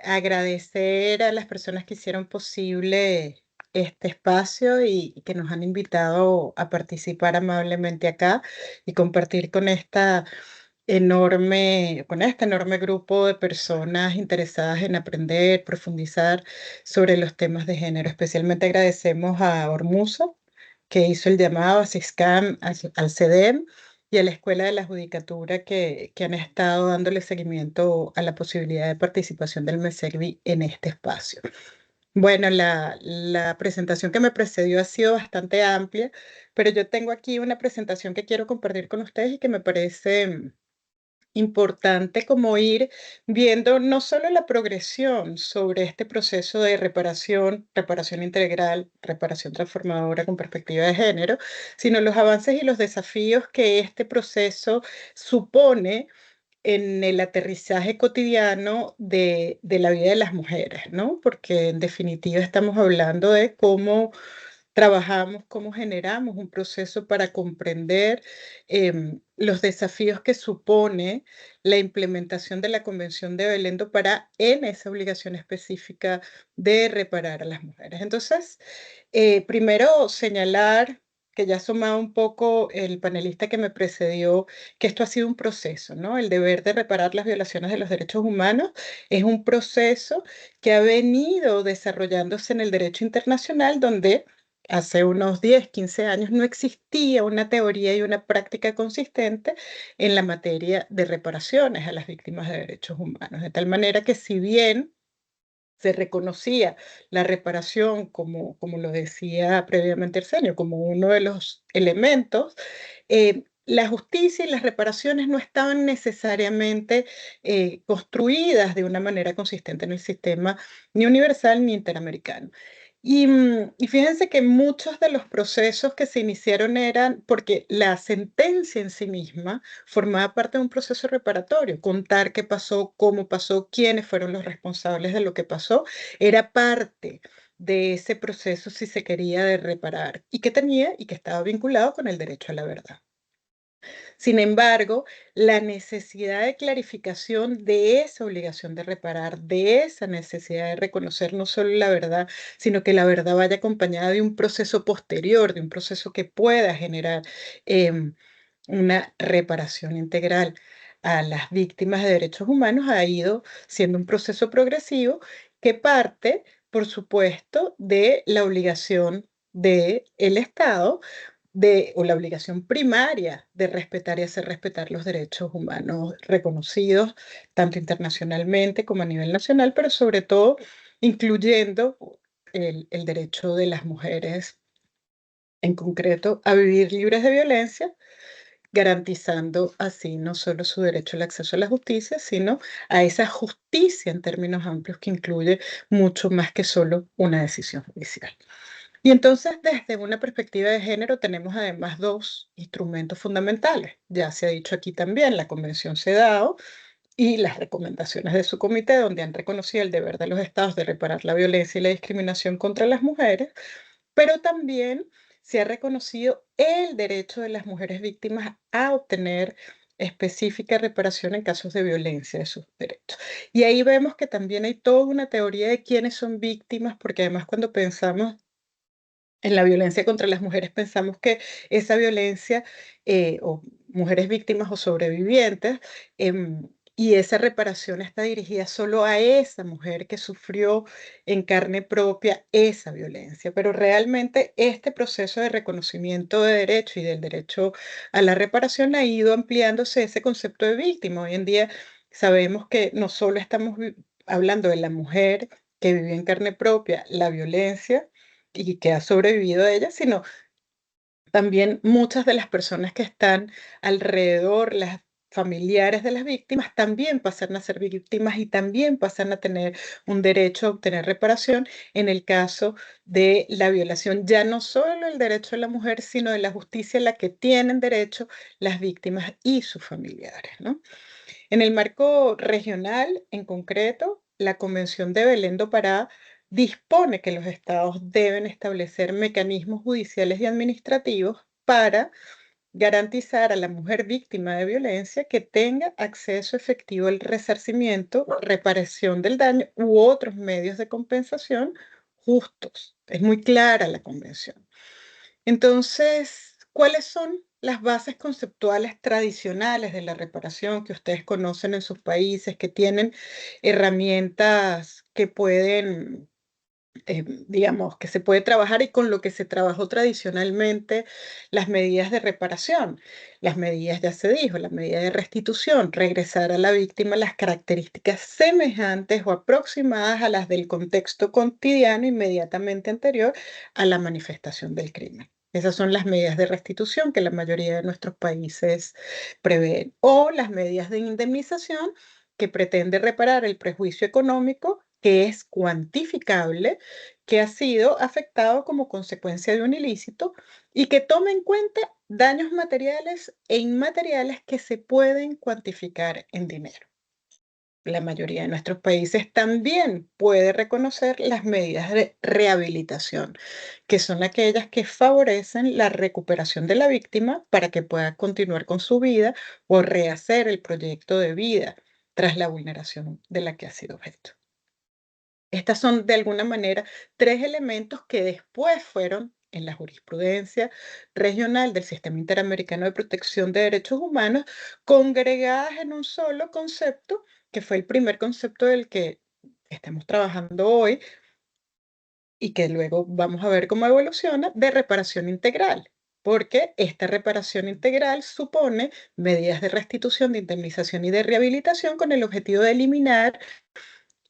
agradecer a las personas que hicieron posible este espacio y que nos han invitado a participar amablemente acá y compartir con este enorme grupo de personas interesadas en aprender, profundizar sobre los temas de género. Especialmente agradecemos a Ormuso, que hizo el llamado a CISCAM, al CEDEM y a la Escuela de la Judicatura que han estado dándole seguimiento a la posibilidad de participación del MESERVI en este espacio. Bueno, la presentación que me precedió ha sido bastante amplia, pero yo tengo aquí una presentación que quiero compartir con ustedes y que me parece importante como ir viendo no solo la progresión sobre este proceso de reparación integral, reparación transformadora con perspectiva de género, sino los avances y los desafíos que este proceso supone en el aterrizaje cotidiano de la vida de las mujeres, ¿no? Porque en definitiva estamos hablando de cómo trabajamos, cómo generamos un proceso para comprender los desafíos que supone la implementación de la Convención de Belén do Pará en esa obligación específica de reparar a las mujeres. Entonces, primero señalar que ya sumaba un poco el panelista que me precedió, que esto ha sido un proceso, ¿no? El deber de reparar las violaciones de los derechos humanos es un proceso que ha venido desarrollándose en el derecho internacional, donde hace unos 10, 15 años no existía una teoría y una práctica consistente en la materia de reparaciones a las víctimas de derechos humanos. De tal manera que si bien se reconocía la reparación, como lo decía previamente Arsenio, como uno de los elementos, la justicia y las reparaciones no estaban necesariamente construidas de una manera consistente en el sistema ni universal ni interamericano. Y fíjense que muchos de los procesos que se iniciaron eran porque la sentencia en sí misma formaba parte de un proceso reparatorio. Contar qué pasó, cómo pasó, quiénes fueron los responsables de lo que pasó, era parte de ese proceso si se quería de reparar y que estaba vinculado con el derecho a la verdad. Sin embargo, la necesidad de clarificación de esa obligación de reparar, de esa necesidad de reconocer no solo la verdad, sino que la verdad vaya acompañada de un proceso posterior, de un proceso que pueda generar una reparación integral a las víctimas de derechos humanos, ha ido siendo un proceso progresivo que parte, por supuesto, de la obligación del Estado o la obligación primaria de respetar y hacer respetar los derechos humanos reconocidos tanto internacionalmente como a nivel nacional, pero sobre todo incluyendo el derecho de las mujeres en concreto a vivir libres de violencia, garantizando así no solo su derecho al acceso a la justicia, sino a esa justicia en términos amplios que incluye mucho más que solo una decisión judicial. Y entonces, desde una perspectiva de género, tenemos además dos instrumentos fundamentales. Ya se ha dicho aquí también, la Convención CEDAW y las recomendaciones de su comité, donde han reconocido el deber de los estados de reparar la violencia y la discriminación contra las mujeres, pero también se ha reconocido el derecho de las mujeres víctimas a obtener específica reparación en casos de violencia de sus derechos. Y ahí vemos que también hay toda una teoría de quiénes son víctimas, porque además cuando pensamos en la violencia contra las mujeres pensamos que esa violencia o mujeres víctimas o sobrevivientes y esa reparación está dirigida solo a esa mujer que sufrió en carne propia esa violencia. Pero realmente este proceso de reconocimiento de derecho y del derecho a la reparación ha ido ampliándose ese concepto de víctima. Hoy en día sabemos que no solo estamos hablando de la mujer que vivió en carne propia la violencia, y que ha sobrevivido a ella, sino también muchas de las personas que están alrededor, las familiares de las víctimas también pasan a ser víctimas y también pasan a tener un derecho a obtener reparación en el caso de la violación. Ya no solo el derecho de la mujer, sino de la justicia a la que tienen derecho las víctimas y sus familiares, ¿no? En el marco regional, en concreto, la Convención de Belén do Pará dispone que los estados deben establecer mecanismos judiciales y administrativos para garantizar a la mujer víctima de violencia que tenga acceso efectivo al resarcimiento, reparación del daño u otros medios de compensación justos. Es muy clara la convención. Entonces, ¿cuáles son las bases conceptuales tradicionales de la reparación que ustedes conocen en sus países, que tienen herramientas que pueden digamos, que se puede trabajar y con lo que se trabajó tradicionalmente las medidas de reparación? Las medidas, ya se dijo, la medida de restitución, regresar a la víctima las características semejantes o aproximadas a las del contexto cotidiano inmediatamente anterior a la manifestación del crimen. Esas son las medidas de restitución que la mayoría de nuestros países prevén. O las medidas de indemnización, que pretende reparar el prejuicio económico que es cuantificable, que ha sido afectado como consecuencia de un ilícito y que toma en cuenta daños materiales e inmateriales que se pueden cuantificar en dinero. La mayoría de nuestros países también puede reconocer las medidas de rehabilitación, que son aquellas que favorecen la recuperación de la víctima para que pueda continuar con su vida o rehacer el proyecto de vida tras la vulneración de la que ha sido objeto. Estas son, de alguna manera, tres elementos que después fueron, en la jurisprudencia regional del Sistema Interamericano de Protección de Derechos Humanos, congregadas en un solo concepto, que fue el primer concepto del que estamos trabajando hoy y que luego vamos a ver cómo evoluciona, de reparación integral. Porque esta reparación integral supone medidas de restitución, de indemnización y de rehabilitación con el objetivo de eliminar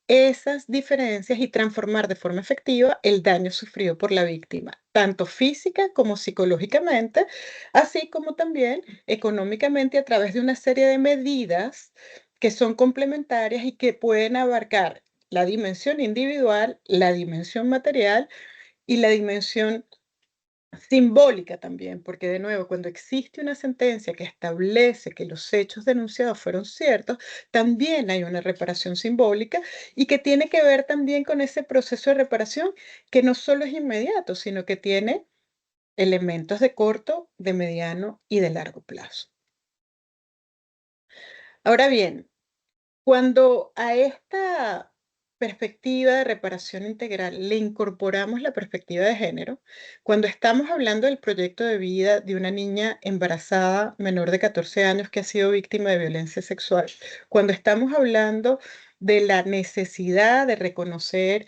esas diferencias y transformar de forma efectiva el daño sufrido por la víctima, tanto física como psicológicamente, así como también económicamente a través de una serie de medidas que son complementarias y que pueden abarcar la dimensión individual, la dimensión material y la dimensión simbólica también, porque de nuevo, cuando existe una sentencia que establece que los hechos denunciados fueron ciertos, también hay una reparación simbólica y que tiene que ver también con ese proceso de reparación que no solo es inmediato, sino que tiene elementos de corto, de mediano y de largo plazo. Ahora bien, cuando a esta perspectiva de reparación integral le incorporamos la perspectiva de género, cuando estamos hablando del proyecto de vida de una niña embarazada menor de 14 años que ha sido víctima de violencia sexual, cuando estamos hablando de la necesidad de reconocer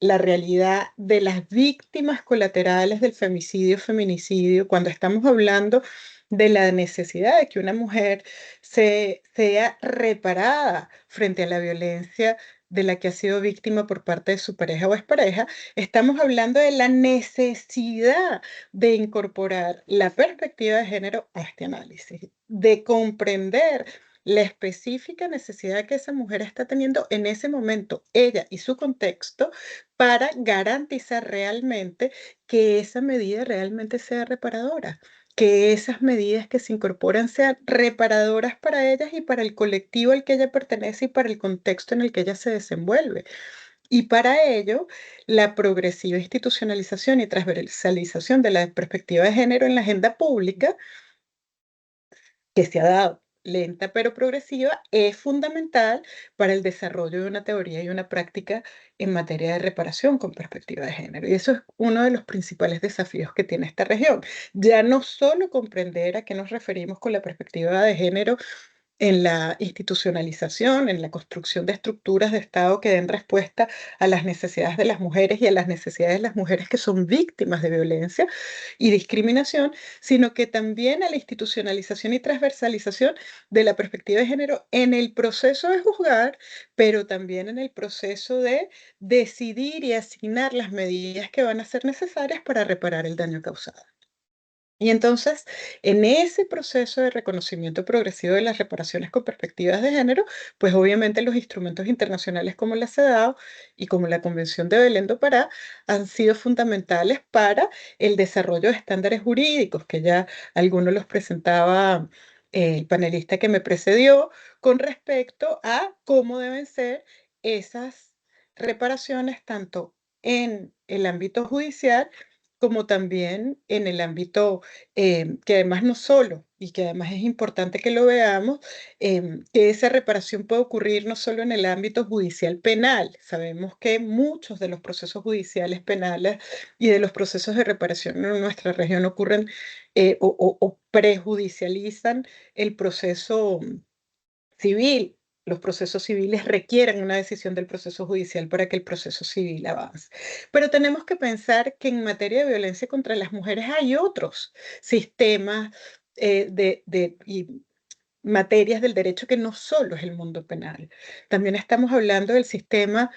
la realidad de las víctimas colaterales del femicidio, feminicidio, cuando estamos hablando de la necesidad de que una mujer sea reparada frente a la violencia de la que ha sido víctima por parte de su pareja o expareja, estamos hablando de la necesidad de incorporar la perspectiva de género a este análisis, de comprender la específica necesidad que esa mujer está teniendo en ese momento, ella y su contexto, para garantizar realmente que esa medida realmente sea reparadora, que esas medidas que se incorporan sean reparadoras para ellas y para el colectivo al que ella pertenece y para el contexto en el que ella se desenvuelve. Y para ello, la progresiva institucionalización y transversalización de la perspectiva de género en la agenda pública, que se ha dado lenta pero progresiva, es fundamental para el desarrollo de una teoría y una práctica en materia de reparación con perspectiva de género. Y eso es uno de los principales desafíos que tiene esta región. Ya no solo comprender a qué nos referimos con la perspectiva de género en la institucionalización, en la construcción de estructuras de Estado que den respuesta a las necesidades de las mujeres y a las necesidades de las mujeres que son víctimas de violencia y discriminación, sino que también a la institucionalización y transversalización de la perspectiva de género en el proceso de juzgar, pero también en el proceso de decidir y asignar las medidas que van a ser necesarias para reparar el daño causado. Y entonces, en ese proceso de reconocimiento progresivo de las reparaciones con perspectivas de género, pues obviamente los instrumentos internacionales como la CEDAW y como la Convención de Belén do Pará han sido fundamentales para el desarrollo de estándares jurídicos, que ya algunos los presentaba el panelista que me precedió, con respecto a cómo deben ser esas reparaciones tanto en el ámbito judicial como también en el ámbito, que además no solo, y que además es importante que lo veamos, que esa reparación puede ocurrir no solo en el ámbito judicial penal. Sabemos que muchos de los procesos judiciales penales y de los procesos de reparación en nuestra región ocurren o prejudicializan el proceso civil. Los procesos civiles requieren una decisión del proceso judicial para que el proceso civil avance. Pero tenemos que pensar que en materia de violencia contra las mujeres hay otros sistemas y materias del derecho que no solo es el mundo penal. También estamos hablando del sistema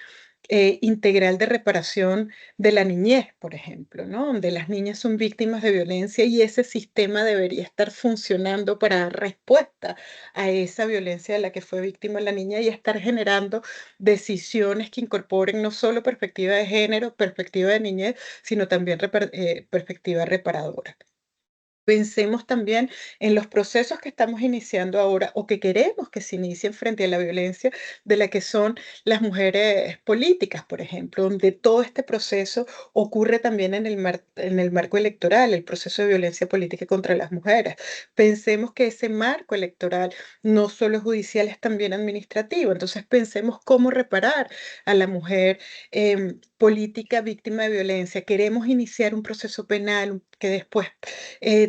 integral de reparación de la niñez, por ejemplo, ¿no? Donde las niñas son víctimas de violencia y ese sistema debería estar funcionando para dar respuesta a esa violencia de la que fue víctima la niña y estar generando decisiones que incorporen no solo perspectiva de género, perspectiva de niñez, sino también perspectiva reparadora. Pensemos también en los procesos que estamos iniciando ahora o que queremos que se inicien frente a la violencia de la que son las mujeres políticas, por ejemplo, donde todo este proceso ocurre también en el marco electoral, el proceso de violencia política contra las mujeres. Pensemos que ese marco electoral no solo es judicial, es también administrativo. Entonces pensemos cómo reparar a la mujer política víctima de violencia. Queremos iniciar un proceso penal que después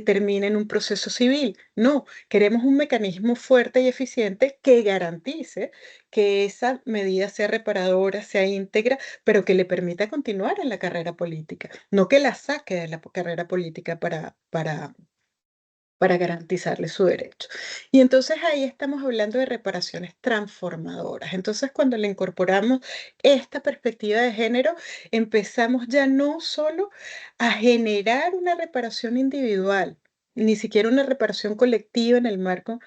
termine en un proceso civil. No, queremos un mecanismo fuerte y eficiente que garantice que esa medida sea reparadora, sea íntegra, pero que le permita continuar en la carrera política, no que la saque de la carrera política para garantizarle su derecho. Y entonces ahí estamos hablando de reparaciones transformadoras. Entonces cuando le incorporamos esta perspectiva de género, empezamos ya no solo a generar una reparación individual, ni siquiera una reparación colectiva en el marco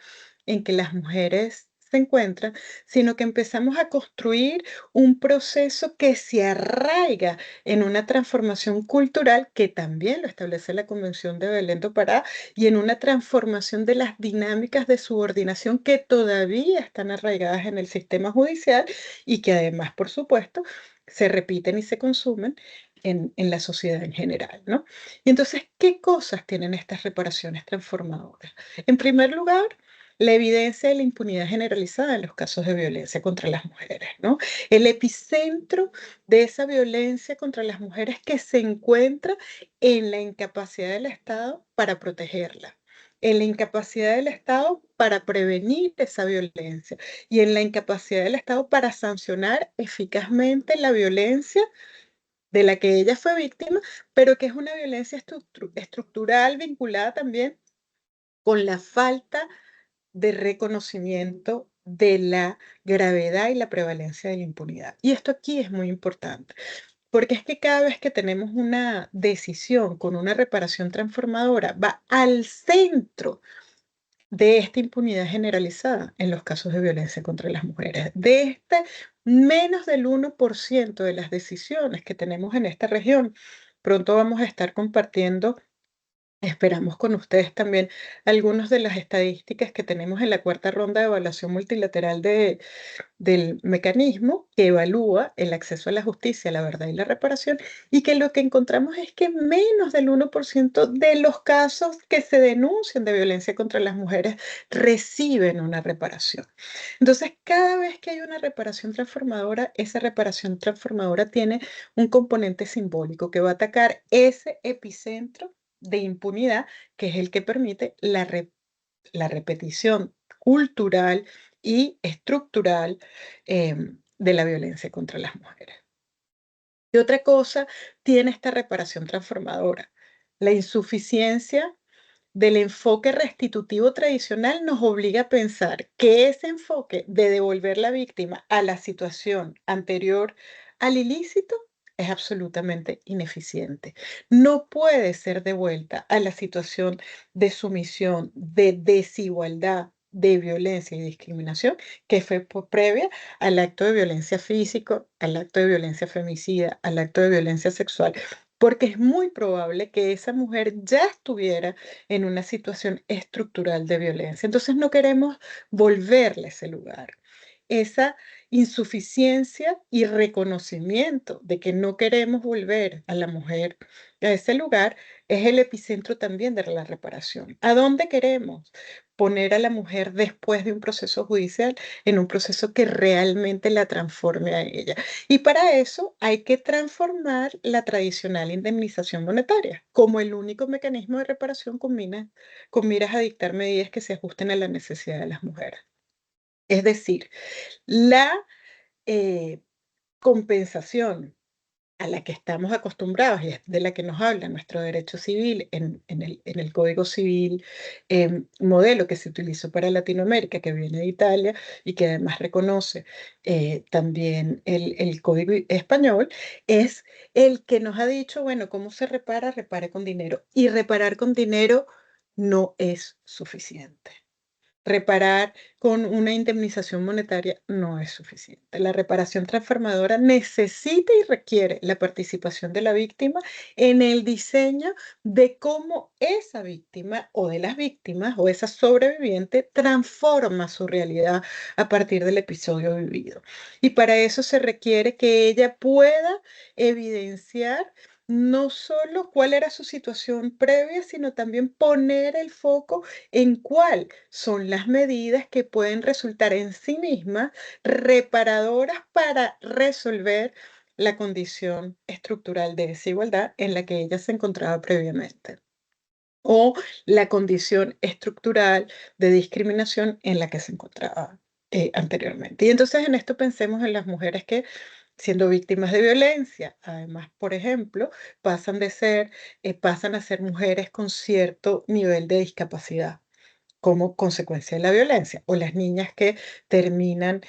en que las mujeres se encuentran, sino que empezamos a construir un proceso que se arraiga en una transformación cultural que también lo establece la Convención de Belén do Pará y en una transformación de las dinámicas de subordinación que todavía están arraigadas en el sistema judicial y que además, por supuesto, se repiten y se consumen en la sociedad en general, ¿no? Y entonces, ¿qué cosas tienen estas reparaciones transformadoras? En primer lugar, la evidencia de la impunidad generalizada en los casos de violencia contra las mujeres, ¿no? El epicentro de esa violencia contra las mujeres que se encuentra en la incapacidad del Estado para protegerla, en la incapacidad del Estado para prevenir esa violencia y en la incapacidad del Estado para sancionar eficazmente la violencia de la que ella fue víctima, pero que es una violencia estructural vinculada también con la falta de reconocimiento de la gravedad y la prevalencia de la impunidad. Y esto aquí es muy importante, porque es que cada vez que tenemos una decisión con una reparación transformadora, va al centro de esta impunidad generalizada en los casos de violencia contra las mujeres. De este menos del 1% de las decisiones que tenemos en esta región. Pronto vamos a estar compartiendo, esperamos con ustedes también, algunas de las estadísticas que tenemos en la cuarta ronda de evaluación multilateral del mecanismo que evalúa el acceso a la justicia, la verdad y la reparación, y que lo que encontramos es que menos del 1% de los casos que se denuncian de violencia contra las mujeres reciben una reparación. Entonces, cada vez que hay una reparación transformadora, esa reparación transformadora tiene un componente simbólico que va a atacar ese epicentro de impunidad, que es el que permite la repetición cultural y estructural de la violencia contra las mujeres. Y otra cosa tiene esta reparación transformadora. La insuficiencia del enfoque restitutivo tradicional nos obliga a pensar que ese enfoque de devolver la víctima a la situación anterior al ilícito es absolutamente ineficiente. No puede ser devuelta a la situación de sumisión, de desigualdad, de violencia y discriminación que fue previa al acto de violencia físico, al acto de violencia femicida, al acto de violencia sexual, porque es muy probable que esa mujer ya estuviera en una situación estructural de violencia. Entonces no queremos volverle ese lugar. Esa insuficiencia y reconocimiento de que no queremos volver a la mujer a ese lugar es el epicentro también de la reparación. ¿A dónde queremos poner a la mujer después de un proceso judicial en un proceso que realmente la transforme a ella? Y para eso hay que transformar la tradicional indemnización monetaria como el único mecanismo de reparación con miras a dictar medidas que se ajusten a la necesidad de las mujeres. Es decir, la compensación a la que estamos acostumbrados y es de la que nos habla nuestro derecho civil en el Código Civil modelo que se utilizó para Latinoamérica, que viene de Italia y que además reconoce también el Código español, es el que nos ha dicho, bueno, ¿cómo se repara? Repare con dinero. Y reparar con dinero no es suficiente. Reparar con una indemnización monetaria no es suficiente. La reparación transformadora necesita y requiere la participación de la víctima en el diseño de cómo esa víctima o de las víctimas o esa sobreviviente transforma su realidad a partir del episodio vivido. Y para eso se requiere que ella pueda evidenciar no solo cuál era su situación previa, sino también poner el foco en cuál son las medidas que pueden resultar en sí mismas reparadoras para resolver la condición estructural de desigualdad en la que ella se encontraba previamente o la condición estructural de discriminación en la que se encontraba anteriormente. Y entonces en esto pensemos en las mujeres que siendo víctimas de violencia, además, por ejemplo, pasan a ser mujeres con cierto nivel de discapacidad como consecuencia de la violencia, o las niñas que terminan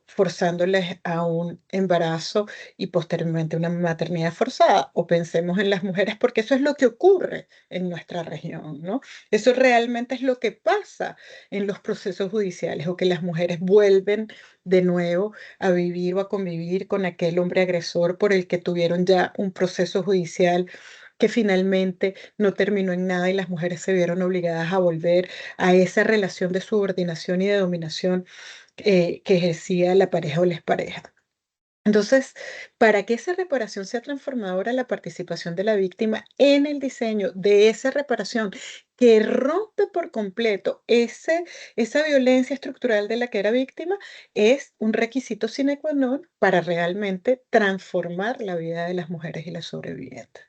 forzándoles a un embarazo y posteriormente una maternidad forzada, o pensemos en las mujeres, porque eso es lo que ocurre en nuestra región, ¿no? Eso realmente es lo que pasa en los procesos judiciales, o que las mujeres vuelven de nuevo a vivir o a convivir con aquel hombre agresor por el que tuvieron ya un proceso judicial que finalmente no terminó en nada y las mujeres se vieron obligadas a volver a esa relación de subordinación y de dominación que ejercía la pareja o la expareja. Entonces, para que esa reparación sea transformadora, la participación de la víctima en el diseño de esa reparación que rompe por completo esa violencia estructural de la que era víctima, es un requisito sine qua non para realmente transformar la vida de las mujeres y las sobrevivientes.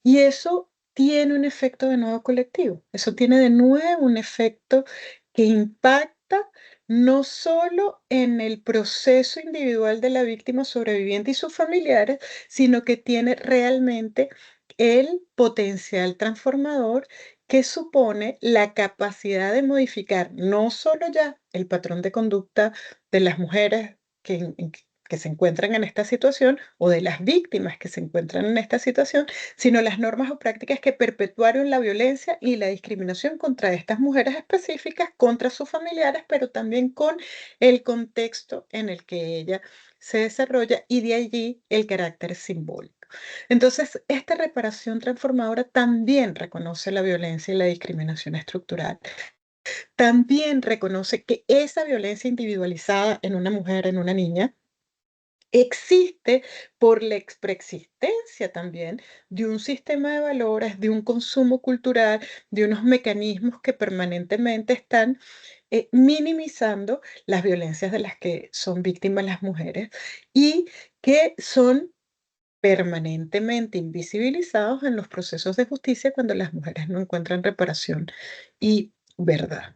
Y eso tiene un efecto de nuevo colectivo. Eso tiene de nuevo un efecto que impacta no solo en el proceso individual de la víctima sobreviviente y sus familiares, sino que tiene realmente el potencial transformador que supone la capacidad de modificar no solo ya el patrón de conducta de las mujeres que se encuentran en esta situación o de las víctimas que se encuentran en esta situación, sino las normas o prácticas que perpetuaron la violencia y la discriminación contra estas mujeres específicas, contra sus familiares, pero también con el contexto en el que ella se desarrolla y de allí el carácter simbólico. Entonces, esta reparación transformadora también reconoce la violencia y la discriminación estructural. También reconoce que esa violencia individualizada en una mujer, en una niña, existe por la preexistencia también de un sistema de valores, de un consumo cultural, de unos mecanismos que permanentemente están minimizando las violencias de las que son víctimas las mujeres y que son permanentemente invisibilizados en los procesos de justicia cuando las mujeres no encuentran reparación y verdad.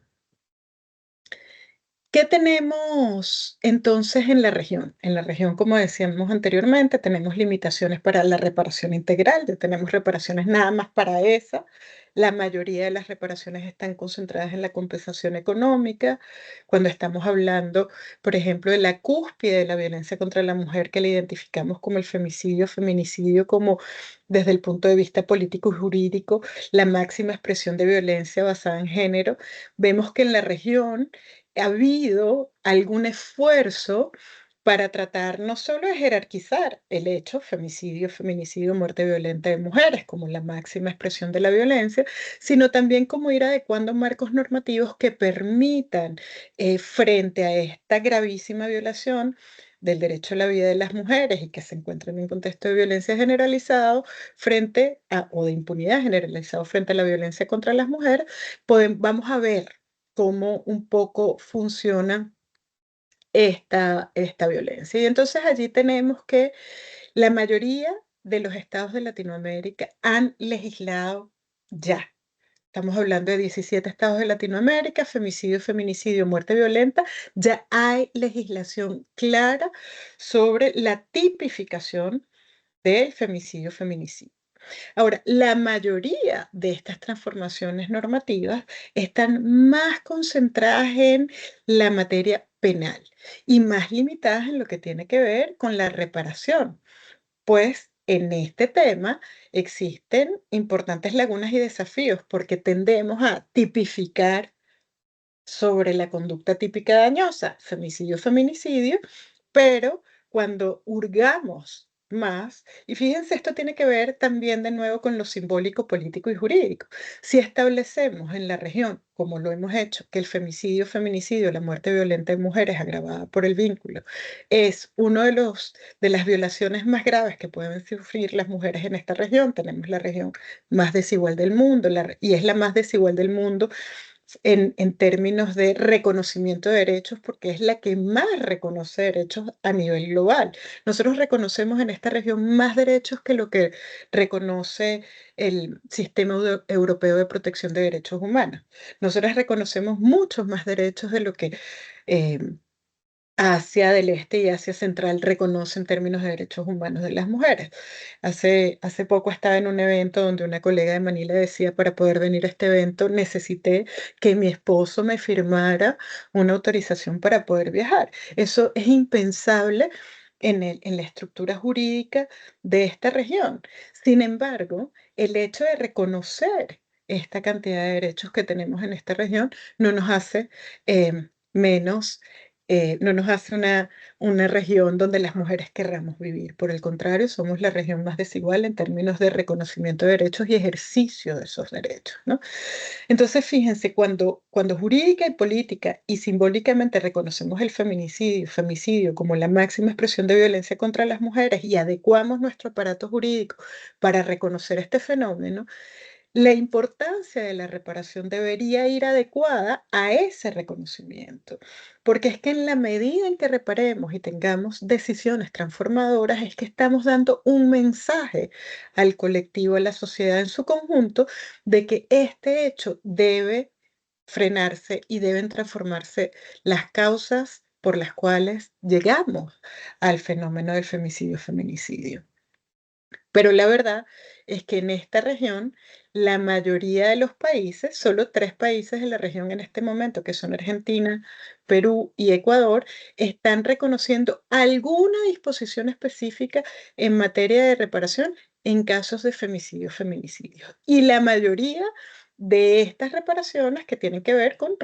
¿Qué tenemos entonces en la región? En la región, como decíamos anteriormente, tenemos limitaciones para la reparación integral, ya tenemos reparaciones nada más para esa La mayoría de las reparaciones están concentradas en la compensación económica. Cuando estamos hablando, por ejemplo, de la cúspide de la violencia contra la mujer, que le identificamos como el femicidio, feminicidio, como desde el punto de vista político y jurídico, la máxima expresión de violencia basada en género, vemos que en la región ha habido algún esfuerzo para tratar no solo de jerarquizar el hecho, femicidio, feminicidio, muerte violenta de mujeres, como la máxima expresión de la violencia, sino también como ir adecuando marcos normativos que permitan, frente a esta gravísima violación del derecho a la vida de las mujeres y que se encuentran en un contexto de violencia generalizado o de impunidad generalizado frente a la violencia contra las mujeres, vamos a ver cómo un poco funciona esta violencia. Y entonces allí tenemos que la mayoría de los estados de Latinoamérica han legislado ya. Estamos hablando de 17 estados de Latinoamérica, femicidio, feminicidio, muerte violenta. Ya hay legislación clara sobre la tipificación del femicidio, feminicidio. Ahora, la mayoría de estas transformaciones normativas están más concentradas en la materia penal y más limitadas en lo que tiene que ver con la reparación, pues en este tema existen importantes lagunas y desafíos porque tendemos a tipificar sobre la conducta típica dañosa, femicidio, feminicidio, pero cuando hurgamos más, y fíjense, esto tiene que ver también de nuevo con lo simbólico, político y jurídico. Si establecemos en la región, como lo hemos hecho, que el femicidio, feminicidio, la muerte violenta de mujeres agravada por el vínculo, es uno de las violaciones más graves que pueden sufrir las mujeres en esta región, tenemos la región más desigual del mundo, y es la más desigual del mundo en términos de reconocimiento de derechos, porque es la que más reconoce derechos a nivel global. Nosotros reconocemos en esta región más derechos que lo que reconoce el Sistema Europeo de Protección de Derechos Humanos. Nosotros reconocemos muchos más derechos de lo que eh, Asia del Este y Asia Central reconoce en términos de derechos humanos de las mujeres. Hace poco estaba en un evento donde una colega de Manila decía, para poder venir a este evento necesité que mi esposo me firmara una autorización para poder viajar. Eso es impensable en la estructura jurídica de esta región. Sin embargo, el hecho de reconocer esta cantidad de derechos que tenemos en esta región no nos hace menos no nos hace una región donde las mujeres querramos vivir. Por el contrario, somos la región más desigual en términos de reconocimiento de derechos y ejercicio de esos derechos, ¿no? Entonces, fíjense, cuando jurídica y política y simbólicamente reconocemos el feminicidio, femicidio como la máxima expresión de violencia contra las mujeres y adecuamos nuestro aparato jurídico para reconocer este fenómeno, la importancia de la reparación debería ir adecuada a ese reconocimiento, porque es que en la medida en que reparemos y tengamos decisiones transformadoras, es que estamos dando un mensaje al colectivo, a la sociedad en su conjunto, de que este hecho debe frenarse y deben transformarse las causas por las cuales llegamos al fenómeno del femicidio-feminicidio. Pero la verdad es que en esta región, la mayoría de los países, solo 3 países de la región en este momento, que son Argentina, Perú y Ecuador, están reconociendo alguna disposición específica en materia de reparación en casos de femicidio, feminicidio. Y la mayoría de estas reparaciones que tienen que ver con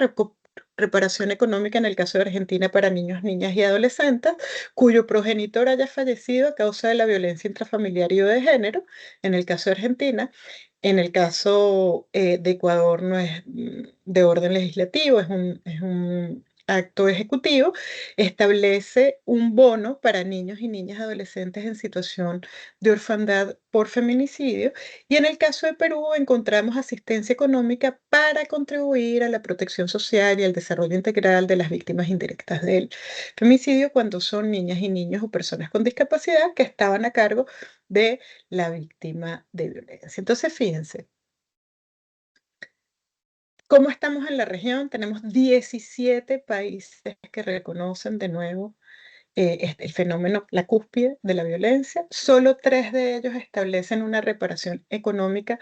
reparación económica en el caso de Argentina para niños, niñas y adolescentes, cuyo progenitor haya fallecido a causa de la violencia intrafamiliar y o de género, en el caso de Argentina. En el caso de Ecuador no es de orden legislativo, es un acto ejecutivo, establece un bono para niños y niñas adolescentes en situación de orfandad por feminicidio. Y en el caso de Perú encontramos asistencia económica para contribuir a la protección social y al desarrollo integral de las víctimas indirectas del femicidio cuando son niñas y niños o personas con discapacidad que estaban a cargo de la víctima de violencia. Entonces, fíjense, ¿cómo estamos en la región? Tenemos 17 países que reconocen de nuevo el fenómeno, la cúspide de la violencia. Solo 3 de ellos establecen una reparación económica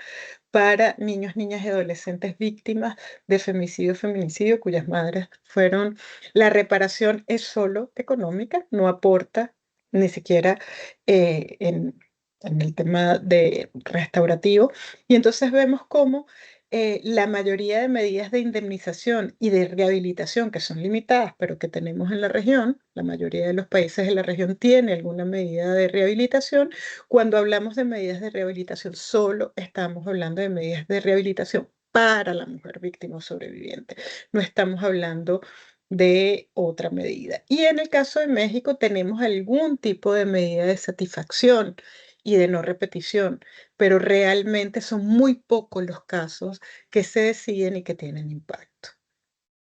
para niños, niñas y adolescentes víctimas de femicidio o feminicidio cuyas madres fueron. La reparación es solo económica, no aporta ni siquiera en el tema de restaurativo. Y entonces vemos cómo la mayoría de medidas de indemnización y de rehabilitación, que son limitadas, pero que tenemos en la región, la mayoría de los países de la región tiene alguna medida de rehabilitación. Cuando hablamos de medidas de rehabilitación, solo estamos hablando de medidas de rehabilitación para la mujer víctima o sobreviviente. No estamos hablando de otra medida. Y en el caso de México tenemos algún tipo de medida de satisfacción y de no repetición, pero realmente son muy pocos los casos que se deciden y que tienen impacto.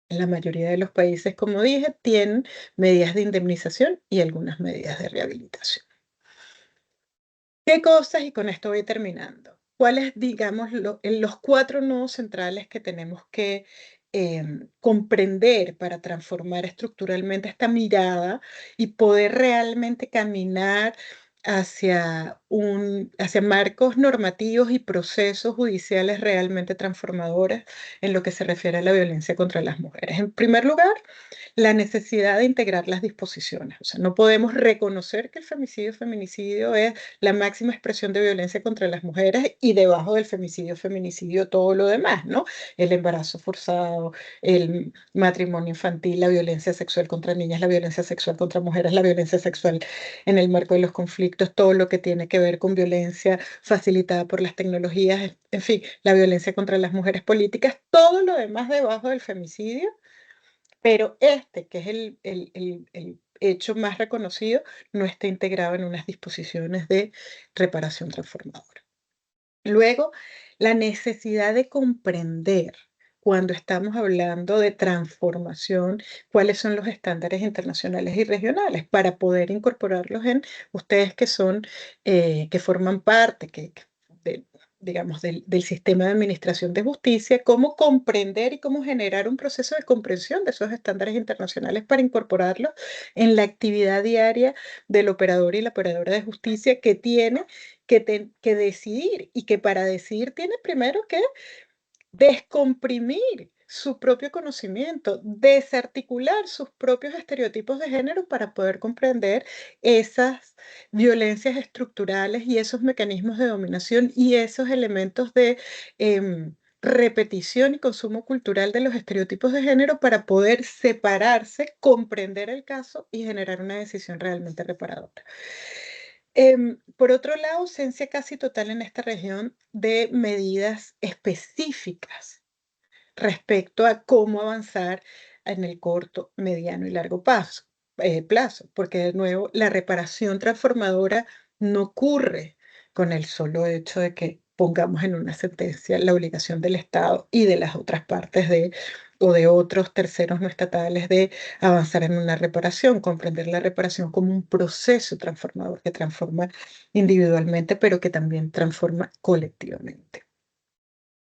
En la mayoría de los países, como dije, tienen medidas de indemnización y algunas medidas de rehabilitación. ¿Qué cosas? Y con esto voy terminando. ¿Cuáles, digamos, los 4 nodos centrales que tenemos que comprender para transformar estructuralmente esta mirada y poder realmente caminar hacia marcos normativos y procesos judiciales realmente transformadores en lo que se refiere a la violencia contra las mujeres? En primer lugar, la necesidad de integrar las disposiciones. O sea, no podemos reconocer que el femicidio es la máxima expresión de violencia contra las mujeres y debajo del feminicidio todo lo demás, ¿no? El embarazo forzado, el matrimonio infantil, la violencia sexual contra niñas, la violencia sexual contra mujeres, la violencia sexual en el marco de los conflictos, todo lo que tiene que ver con violencia facilitada por las tecnologías, en fin, la violencia contra las mujeres políticas, todo lo demás debajo del femicidio. Pero que es el hecho más reconocido, no está integrado en unas disposiciones de reparación transformadora. Luego, la necesidad de comprender cuando estamos hablando de transformación, cuáles son los estándares internacionales y regionales para poder incorporarlos en ustedes que son, que forman parte, digamos, del sistema de administración de justicia, cómo comprender y cómo generar un proceso de comprensión de esos estándares internacionales para incorporarlos en la actividad diaria del operador y la operadora de justicia que tiene que decidir y que para decidir tiene primero que descomprimir su propio conocimiento, desarticular sus propios estereotipos de género para poder comprender esas violencias estructurales y esos mecanismos de dominación y esos elementos de repetición y consumo cultural de los estereotipos de género para poder separarse, comprender el caso y generar una decisión realmente reparadora. Por otro lado, ausencia casi total en esta región de medidas específicas respecto a cómo avanzar en el corto, mediano y largo plazo, porque de nuevo la reparación transformadora no ocurre con el solo hecho de que pongamos en una sentencia la obligación del Estado y de las otras partes o de otros terceros no estatales de avanzar en una reparación, comprender la reparación como un proceso transformador que transforma individualmente, pero que también transforma colectivamente.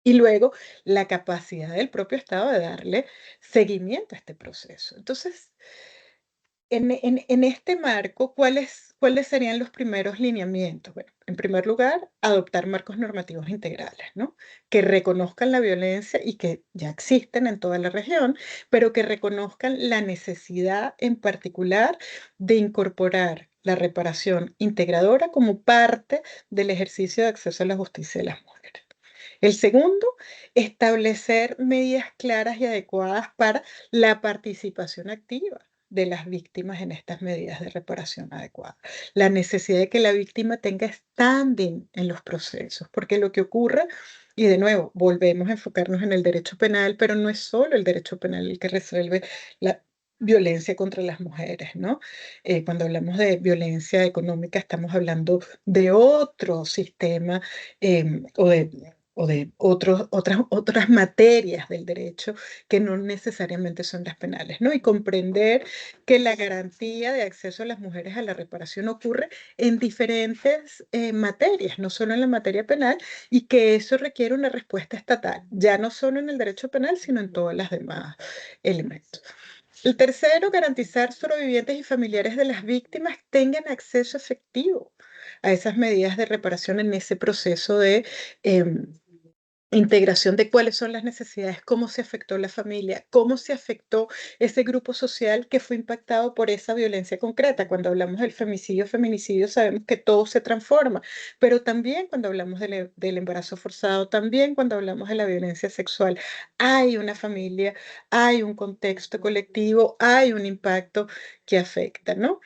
Y luego la capacidad del propio Estado de darle seguimiento a este proceso. Entonces, en este marco, ¿cuáles serían los primeros lineamientos? Bueno, en primer lugar, adoptar marcos normativos integrales, ¿no? Que reconozcan la violencia y que ya existen en toda la región, pero que reconozcan la necesidad en particular de incorporar la reparación integradora como parte del ejercicio de acceso a la justicia de las mujeres. El segundo, establecer medidas claras y adecuadas para la participación activa de las víctimas en estas medidas de reparación adecuada. La necesidad de que la víctima tenga standing en los procesos, porque lo que ocurre, y de nuevo, volvemos a enfocarnos en el derecho penal, pero no es solo el derecho penal el que resuelve la violencia contra las mujeres, ¿no? Cuando hablamos de violencia económica, estamos hablando de otro sistema o de otras materias del derecho que no necesariamente son las penales, ¿no? Y comprender que la garantía de acceso a las mujeres a la reparación ocurre en diferentes materias, no solo en la materia penal, y que eso requiere una respuesta estatal, ya no solo en el derecho penal, sino en todos los demás elementos. El tercero, garantizar sobrevivientes y familiares de las víctimas tengan acceso efectivo a esas medidas de reparación en ese proceso de integración de cuáles son las necesidades, cómo se afectó la familia, cómo se afectó ese grupo social que fue impactado por esa violencia concreta. Cuando hablamos del femicidio, feminicidio, sabemos que todo se transforma, pero también cuando hablamos del embarazo forzado, también cuando hablamos de la violencia sexual, hay una familia, hay un contexto colectivo, hay un impacto que afecta, ¿no?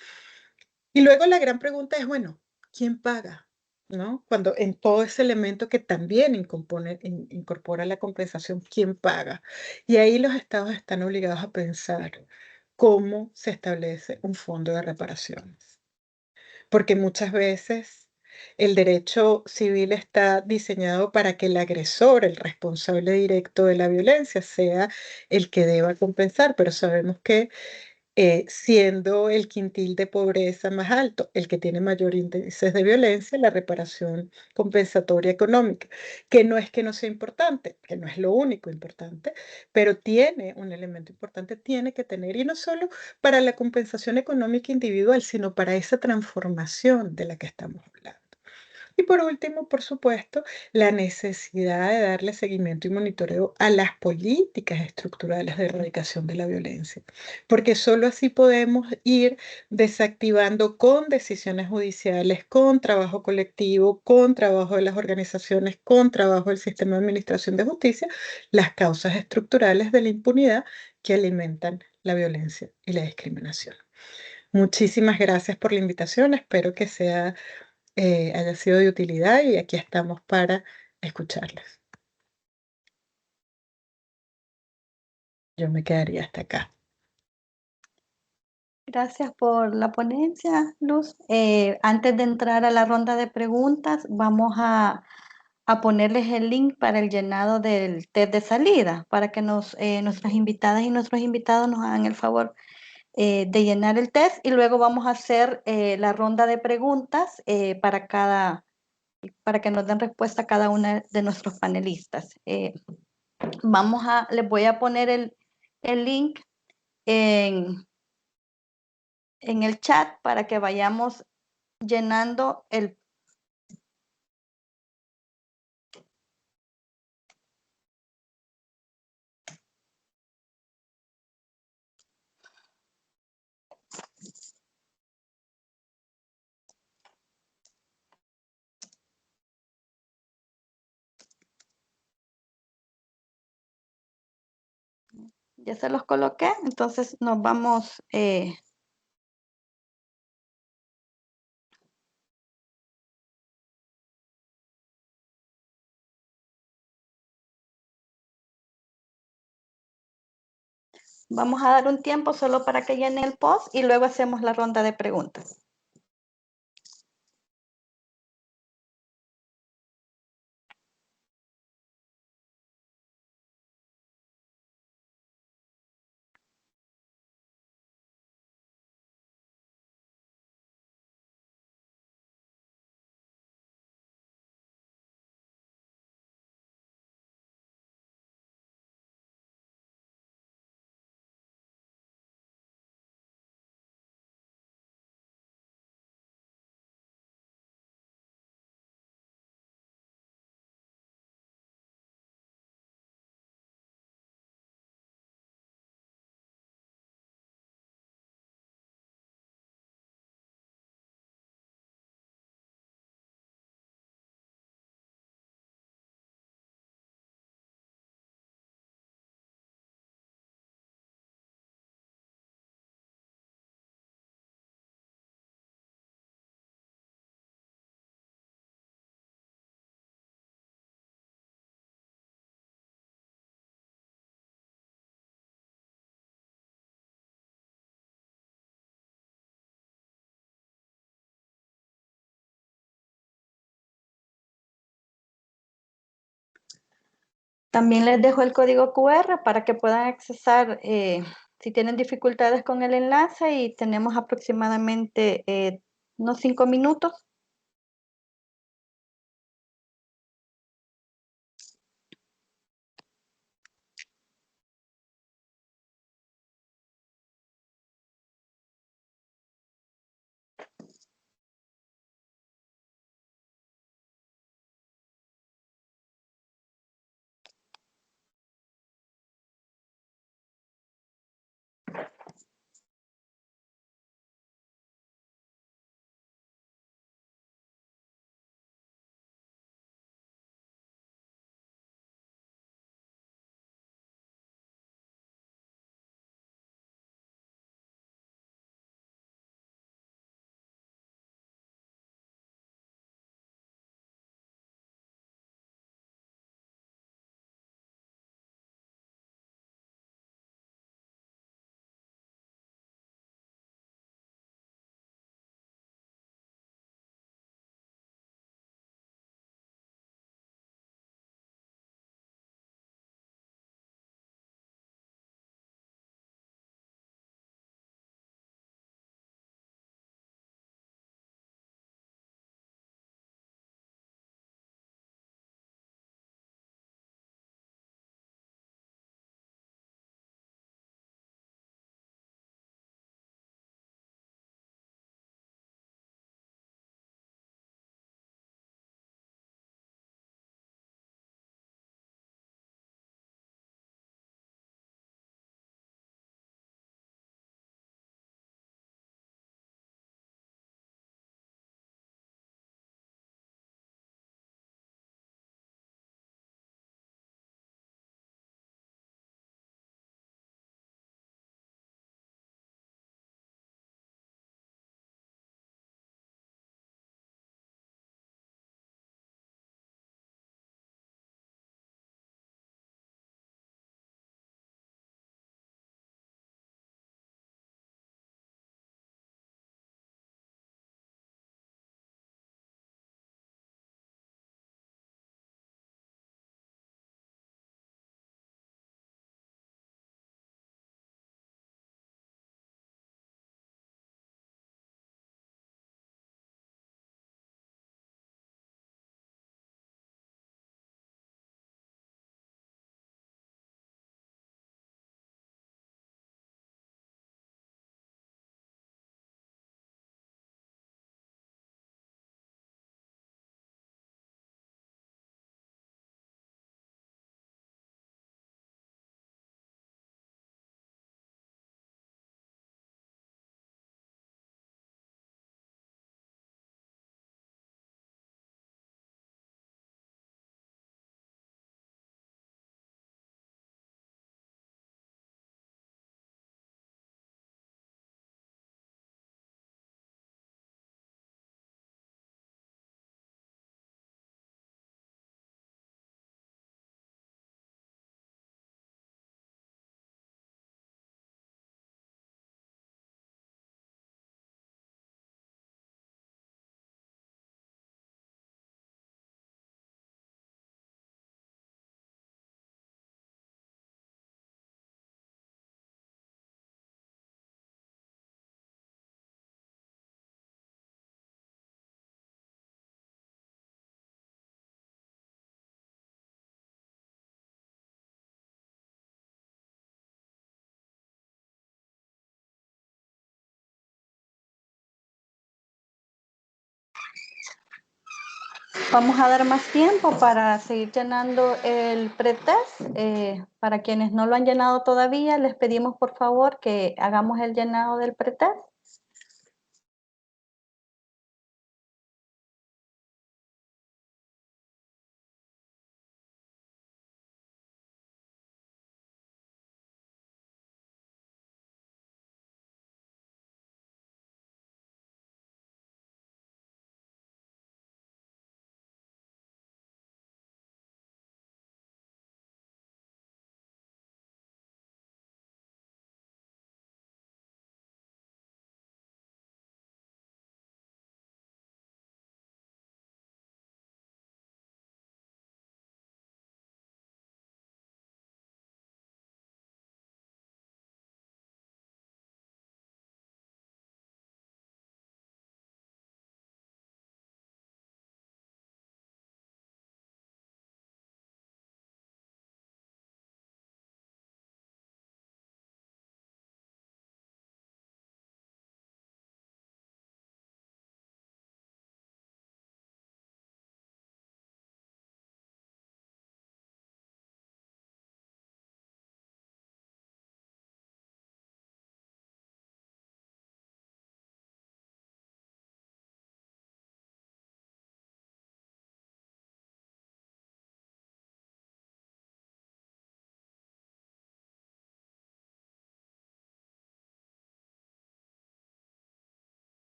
Y luego la gran pregunta es, bueno, ¿quién paga? ¿No? Cuando en todo ese elemento que también incorpora la compensación, ¿quién paga? Y ahí los estados están obligados a pensar cómo se establece un fondo de reparaciones. Porque muchas veces el derecho civil está diseñado para que el agresor, el responsable directo de la violencia, sea el que deba compensar, pero sabemos que siendo el quintil de pobreza más alto, el que tiene mayor índices de violencia, la reparación compensatoria económica, que no sea importante, que no es lo único importante, pero tiene un elemento importante, tiene que tener, y no solo para la compensación económica individual, sino para esa transformación de la que estamos hablando. Y por último, por supuesto, la necesidad de darle seguimiento y monitoreo a las políticas estructurales de erradicación de la violencia, porque solo así podemos ir desactivando con decisiones judiciales, con trabajo colectivo, con trabajo de las organizaciones, con trabajo del sistema de administración de justicia, las causas estructurales de la impunidad que alimentan la violencia y la discriminación. Muchísimas gracias por la invitación. Espero que haya sido de utilidad y aquí estamos para escucharles. Yo me quedaría hasta acá. Gracias por la ponencia, Luz. Antes de entrar a la ronda de preguntas, vamos a ponerles el link para el llenado del test de salida, para que nuestras invitadas y nuestros invitados nos hagan el favor de llenar el test y luego vamos a hacer la ronda de preguntas para que nos den respuesta a cada una de nuestros panelistas. Les voy a poner el link en el chat para que vayamos llenando el. Ya se los coloqué, entonces nos vamos. Vamos a dar un tiempo solo para que llene el post y luego hacemos la ronda de preguntas. También les dejo el código QR para que puedan accesar si tienen dificultades con el enlace y tenemos aproximadamente unos 5 minutos. Vamos a dar más tiempo para seguir llenando el pretest. Para quienes no lo han llenado todavía, les pedimos por favor que hagamos el llenado del pretest.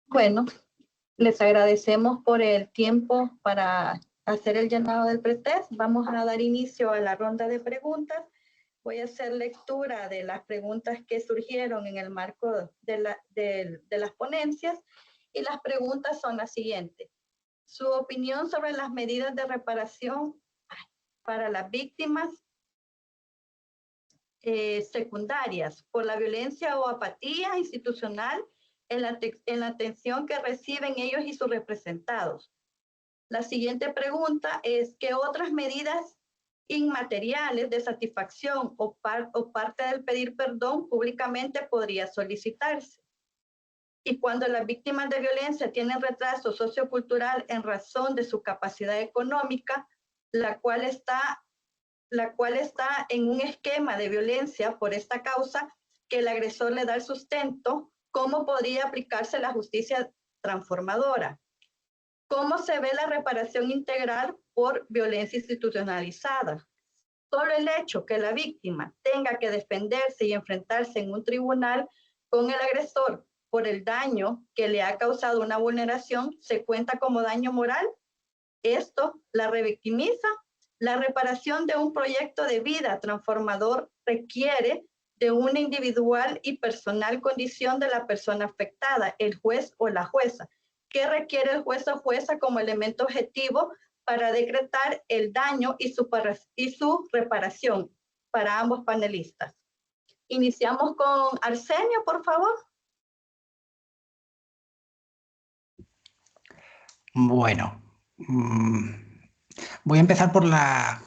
Bueno, les agradecemos por el tiempo para hacer el llenado del pretest. Vamos a dar inicio a la ronda de preguntas. Voy a hacer lectura de las preguntas que surgieron en el marco de las ponencias, y las preguntas son las siguientes. Su opinión sobre las medidas de reparación para las víctimas secundarias por la violencia o apatía institucional en la atención que reciben ellos y sus representados. La siguiente pregunta es: ¿qué otras medidas inmateriales de satisfacción o parte del pedir perdón públicamente podría solicitarse? Y cuando las víctimas de violencia tienen retraso sociocultural en razón de su capacidad económica, la cual está en un esquema de violencia por esta causa que el agresor le da el sustento, ¿cómo podría aplicarse la justicia transformadora? ¿Cómo se ve la reparación integral por violencia institucionalizada? Solo el hecho que la víctima tenga que defenderse y enfrentarse en un tribunal con el agresor por el daño que le ha causado una vulneración, ¿se cuenta como daño moral? ¿Esto la revictimiza? La reparación de un proyecto de vida transformador requiere de una individual y personal condición de la persona afectada, el juez o la jueza. ¿Qué requiere el juez o jueza como elemento objetivo para decretar el daño y su reparación para ambos panelistas? Iniciamos con Arsenio, por favor. Bueno, voy a empezar por la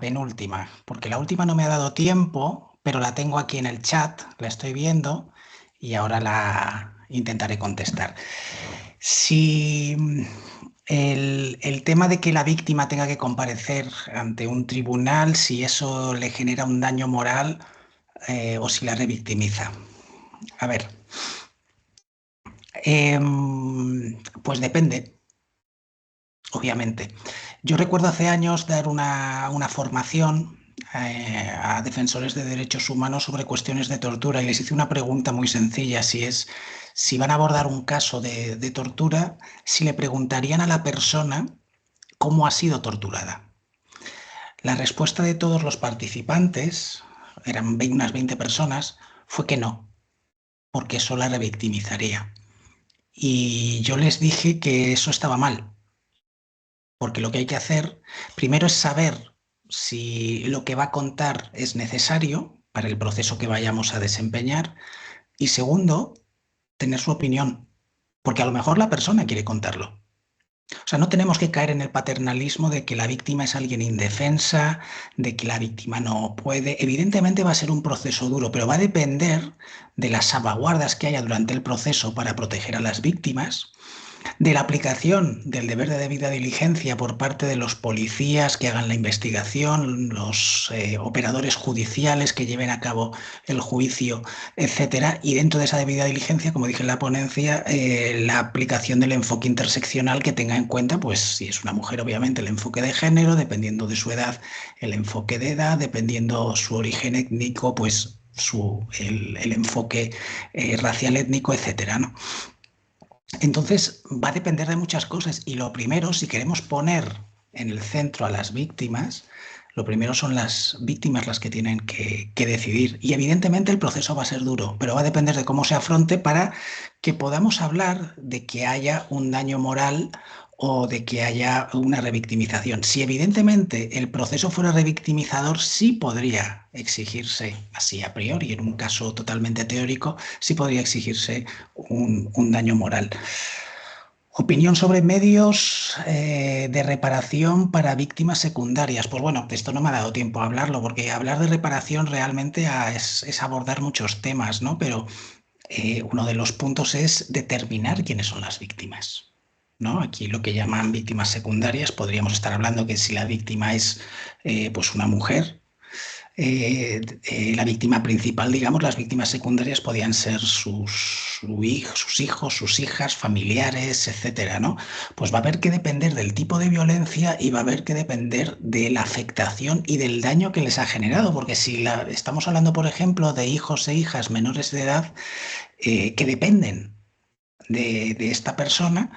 penúltima, porque la última no me ha dado tiempo, pero la tengo aquí en el chat, la estoy viendo y ahora la intentaré contestar. Si el tema de que la víctima tenga que comparecer ante un tribunal, si eso le genera un daño moral o si la revictimiza. A ver, pues depende. Obviamente. Yo recuerdo hace años dar una formación a defensores de derechos humanos sobre cuestiones de tortura y les hice una pregunta muy sencilla, si van a abordar un caso de tortura, si le preguntarían a la persona cómo ha sido torturada. La respuesta de todos los participantes, eran unas 20 personas, fue que no, porque eso la revictimizaría. Y yo les dije que eso estaba mal, porque lo que hay que hacer primero es saber si lo que va a contar es necesario para el proceso que vayamos a desempeñar, y segundo, tener su opinión, porque a lo mejor la persona quiere contarlo. O sea, no tenemos que caer en el paternalismo de que la víctima es alguien indefensa, de que la víctima no puede. Evidentemente va a ser un proceso duro, pero va a depender de las salvaguardas que haya durante el proceso para proteger a las víctimas, de la aplicación del deber de debida diligencia por parte de los policías que hagan la investigación, los operadores judiciales que lleven a cabo el juicio, etcétera. Y dentro de esa debida diligencia, como dije en la ponencia, la aplicación del enfoque interseccional que tenga en cuenta, pues si es una mujer, obviamente el enfoque de género, dependiendo de su edad, el enfoque de edad, dependiendo su origen étnico, pues el enfoque racial, étnico, etcétera, ¿no? Entonces va a depender de muchas cosas, y lo primero, si queremos poner en el centro a las víctimas, lo primero son las víctimas las que tienen que decidir, y evidentemente el proceso va a ser duro, pero va a depender de cómo se afronte para que podamos hablar de que haya un daño moral o de que haya una revictimización. Si evidentemente el proceso fuera revictimizador, sí podría exigirse, así a priori, en un caso totalmente teórico, sí podría exigirse un daño moral. Opinión sobre medios de reparación para víctimas secundarias. Pues bueno, esto no me ha dado tiempo a hablarlo, porque hablar de reparación realmente es abordar muchos temas, ¿no? Pero uno de los puntos es determinar quiénes son las víctimas, ¿no? Aquí lo que llaman víctimas secundarias, podríamos estar hablando que si la víctima es pues una mujer, la víctima principal, digamos, las víctimas secundarias podían ser sus hijos, sus hijas, familiares, etcétera, ¿no? Pues va a haber que depender del tipo de violencia y va a haber que depender de la afectación y del daño que les ha generado, porque si estamos hablando, por ejemplo, de hijos e hijas menores de edad que dependen de esta persona,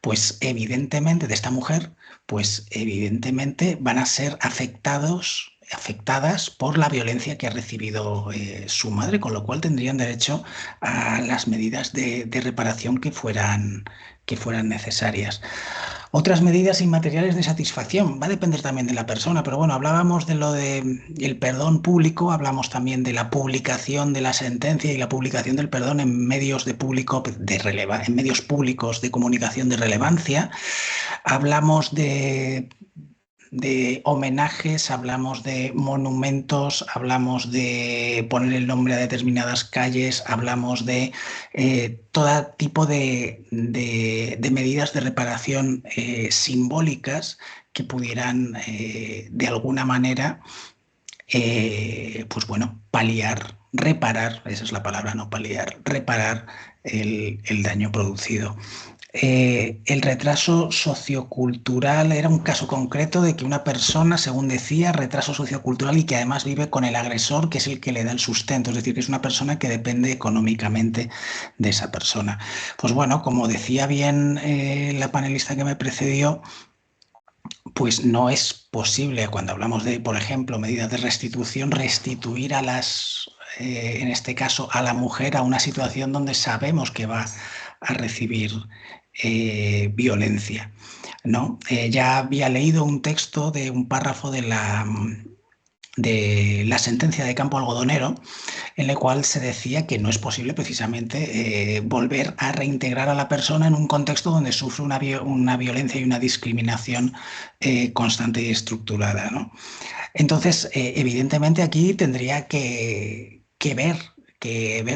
pues evidentemente, de esta mujer, pues evidentemente van a ser afectadas por la violencia que ha recibido su madre, con lo cual tendrían derecho a las medidas de reparación que fueran necesarias. Otras medidas inmateriales de satisfacción, va a depender también de la persona, pero bueno, hablábamos de lo del perdón público, hablamos también de la publicación de la sentencia y la publicación del perdón en medios en medios públicos de comunicación de relevancia. Hablamos de homenajes, hablamos de monumentos, hablamos de poner el nombre a determinadas calles, hablamos de todo tipo de medidas de reparación simbólicas que pudieran de alguna manera pues bueno, reparar, esa es la palabra, no paliar, reparar el daño producido. El retraso sociocultural era un caso concreto de que una persona, según decía, retraso sociocultural y que además vive con el agresor, que es el que le da el sustento, es decir, que es una persona que depende económicamente de esa persona. Pues bueno, como decía bien la panelista que me precedió, pues no es posible, cuando hablamos de, por ejemplo, medidas de restitución, restituir en este caso, a la mujer a una situación donde sabemos que va a recibir violencia, ¿no? Ya había leído un texto de un párrafo de la sentencia de Campo Algodonero, en el cual se decía que no es posible precisamente volver a reintegrar a la persona en un contexto donde sufre una violencia y una discriminación constante y estructurada, ¿no? Entonces, evidentemente aquí tendría que ver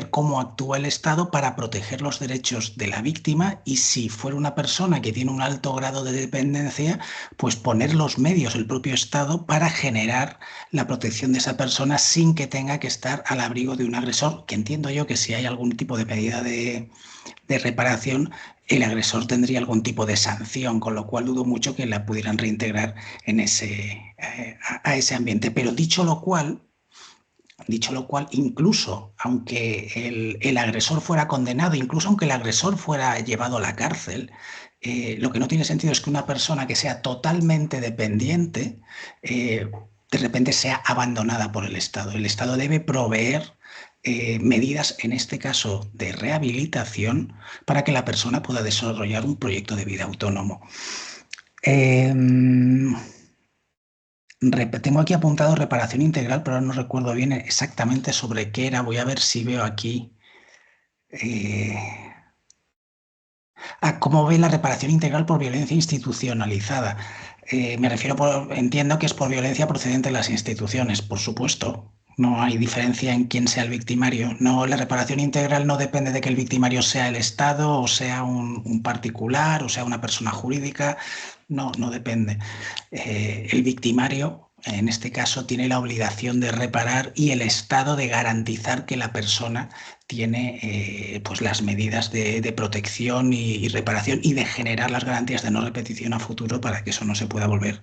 cómo actúa el Estado para proteger los derechos de la víctima y si fuera una persona que tiene un alto grado de dependencia, pues poner los medios, el propio Estado, para generar la protección de esa persona sin que tenga que estar al abrigo de un agresor, que entiendo yo que si hay algún tipo de medida de reparación, el agresor tendría algún tipo de sanción, con lo cual dudo mucho que la pudieran reintegrar en a ese ambiente. Pero dicho lo cual, incluso aunque el agresor fuera condenado, incluso aunque el agresor fuera llevado a la cárcel, lo que no tiene sentido es que una persona que sea totalmente dependiente de repente sea abandonada por el Estado. El Estado debe proveer medidas, en este caso de rehabilitación, para que la persona pueda desarrollar un proyecto de vida autónomo. Tengo aquí apuntado reparación integral, pero no recuerdo bien exactamente sobre qué era. Voy a ver si veo aquí. ¿Cómo ve la reparación integral por violencia institucionalizada? Me refiero, entiendo que es por violencia procedente de las instituciones, por supuesto. No hay diferencia en quién sea el victimario. No, la reparación integral no depende de que el victimario sea el Estado o sea un particular o sea una persona jurídica. No depende. El victimario, en este caso, tiene la obligación de reparar y el Estado de garantizar que la persona tiene pues las medidas de protección y reparación y de generar las garantías de no repetición a futuro para que eso no se pueda volver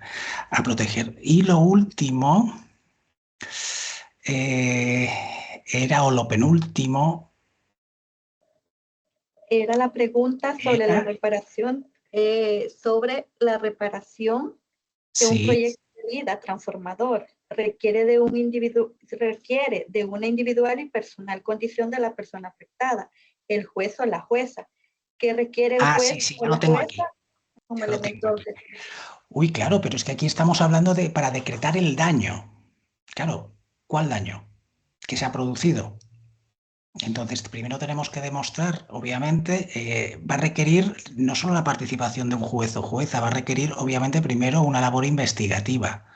a proteger. Y lo último o lo penúltimo. Era la pregunta sobre la reparación, que un proyecto de vida transformador requiere de una individual y personal condición de la persona afectada, el juez o la jueza, que requiere el juez sí, yo lo tengo aquí. Como elemento de... Uy, claro, pero es que aquí estamos hablando para decretar el daño. Claro, ¿cuál daño? Que se ha producido. Entonces, primero tenemos que demostrar, obviamente, va a requerir no solo la participación de un juez o jueza, va a requerir, obviamente, primero una labor investigativa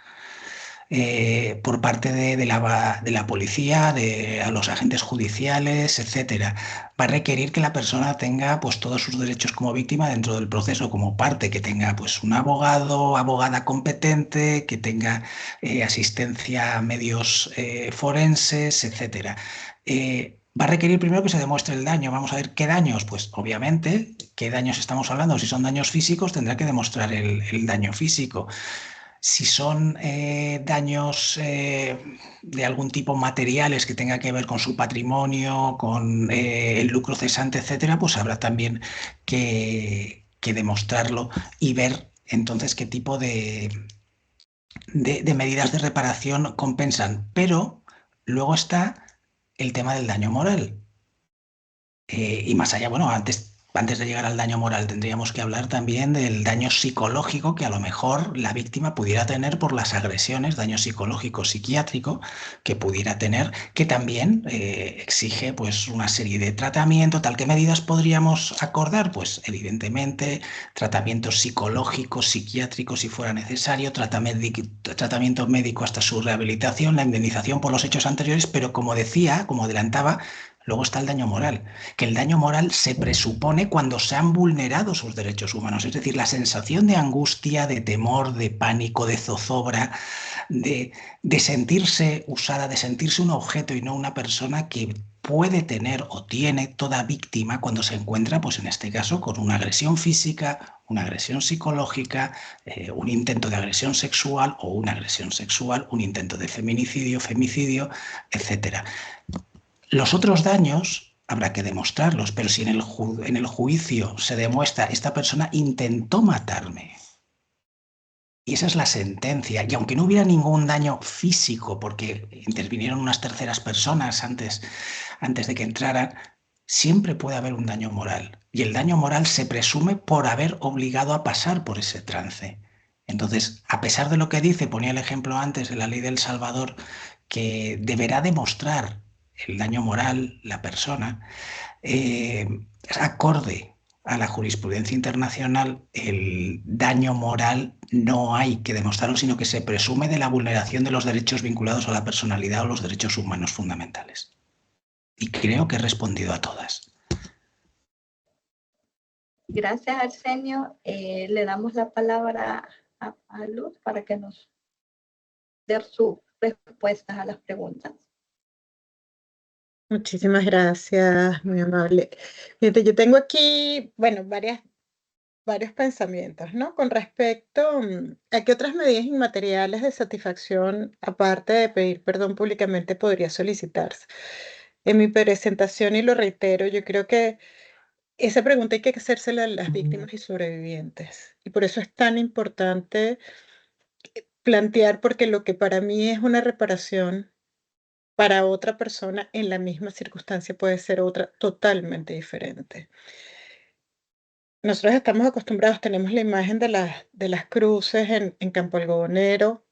por parte de la policía, a los agentes judiciales, etcétera. Va a requerir que la persona tenga pues, todos sus derechos como víctima dentro del proceso, como parte, que tenga pues, un abogado, abogada competente, que tenga asistencia a medios forenses, etcétera. Va a requerir primero que se demuestre el daño. Vamos a ver qué daños. Pues obviamente, ¿qué daños estamos hablando? Si son daños físicos, tendrá que demostrar el daño físico. Si son daños de algún tipo materiales que tenga que ver con su patrimonio, con el lucro cesante, etcétera, pues habrá también que demostrarlo y ver entonces qué tipo de medidas de reparación compensan. Pero luego está el tema del daño moral. Y más allá, bueno, antes de llegar al daño moral, tendríamos que hablar también del daño psicológico que a lo mejor la víctima pudiera tener por las agresiones, daño psicológico psiquiátrico que pudiera tener, que también exige pues una serie de tratamiento. ¿Tal qué medidas podríamos acordar? Pues evidentemente tratamiento psicológico, psiquiátrico si fuera necesario, tratamiento médico hasta su rehabilitación, la indemnización por los hechos anteriores, pero como decía, como adelantaba, luego está el daño moral, que el daño moral se presupone cuando se han vulnerado sus derechos humanos, es decir, la sensación de angustia, de temor, de pánico, de zozobra, de sentirse usada, de sentirse un objeto y no una persona que puede tener o tiene toda víctima cuando se encuentra, pues en este caso, con una agresión física, una agresión psicológica, un intento de agresión sexual o una agresión sexual, un intento de feminicidio, femicidio, etcétera. Los otros daños habrá que demostrarlos, pero si en el juicio se demuestra esta persona intentó matarme, y esa es la sentencia, y aunque no hubiera ningún daño físico, porque intervinieron unas terceras personas antes de que entraran, siempre puede haber un daño moral. Y el daño moral se presume por haber obligado a pasar por ese trance. Entonces, a pesar de lo que dice, ponía el ejemplo antes de la ley del Salvador, que deberá demostrar el daño moral la persona, acorde a la jurisprudencia internacional, el daño moral no hay que demostrarlo, sino que se presume de la vulneración de los derechos vinculados a la personalidad o los derechos humanos fundamentales. Y creo que he respondido a todas. Gracias, Arsenio. Le damos la palabra a Luz para que nos dé sus respuestas a las preguntas. Muchísimas gracias, muy amable. Fíjate, yo tengo aquí, bueno, varios pensamientos, ¿no? Con respecto a qué otras medidas inmateriales de satisfacción, aparte de pedir perdón públicamente, podría solicitarse. En mi presentación, y lo reitero, yo creo que esa pregunta hay que hacérsela a las víctimas y sobrevivientes. Y por eso es tan importante plantear, porque lo que para mí es una reparación, para otra persona en la misma circunstancia puede ser otra totalmente diferente. Nosotros estamos acostumbrados, tenemos la imagen de las cruces en Campo Algodonero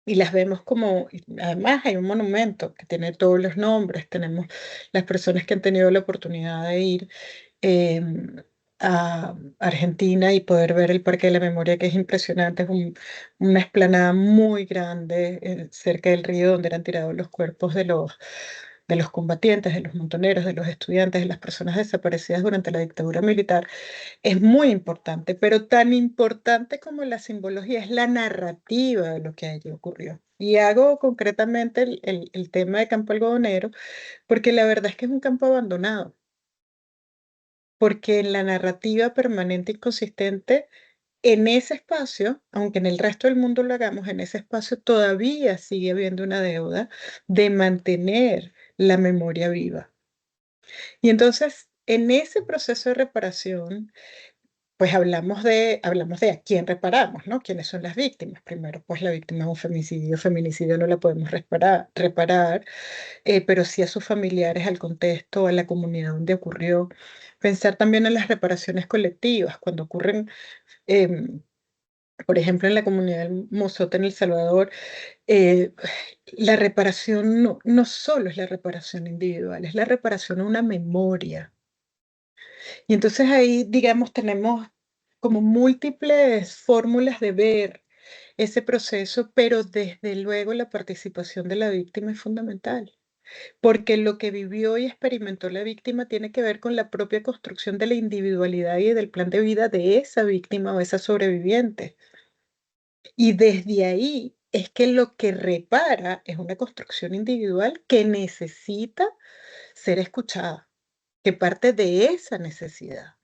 y las vemos como, y además hay un monumento que tiene todos los nombres, tenemos las personas que han tenido la oportunidad de ir a Argentina y poder ver el Parque de la Memoria, que es impresionante, es una explanada muy grande cerca del río donde eran tirados los cuerpos de los combatientes, de los montoneros, de los estudiantes, de las personas desaparecidas durante la dictadura militar. Es muy importante, pero tan importante como la simbología es la narrativa de lo que allí ocurrió. Y hago concretamente el tema de Campo Algodonero, porque la verdad es que es un campo abandonado, porque en la narrativa permanente y consistente, en ese espacio, aunque en el resto del mundo lo hagamos, en ese espacio todavía sigue habiendo una deuda de mantener la memoria viva. Y entonces, en ese proceso de reparación, pues hablamos de a quién reparamos, ¿no? ¿Quiénes son las víctimas? Primero, pues la víctima de un femicidio. Feminicidio no la podemos reparar, pero sí a sus familiares, al contexto, a la comunidad donde ocurrió. Pensar también en las reparaciones colectivas, cuando ocurren, em, por ejemplo, en la comunidad del Mozote en El Salvador, eh, la reparación no solo es la reparación individual, es la reparación a una memoria. Y entonces ahí, digamos, tenemos como múltiples fórmulas de ver ese proceso, pero desde luego la participación de la víctima es fundamental, porque lo que vivió y experimentó la víctima tiene que ver con la propia construcción de la individualidad y del plan de vida de esa víctima o esa sobreviviente. Y desde ahí es que lo que repara es una construcción individual que necesita ser escuchada, que parte de esa necesidad.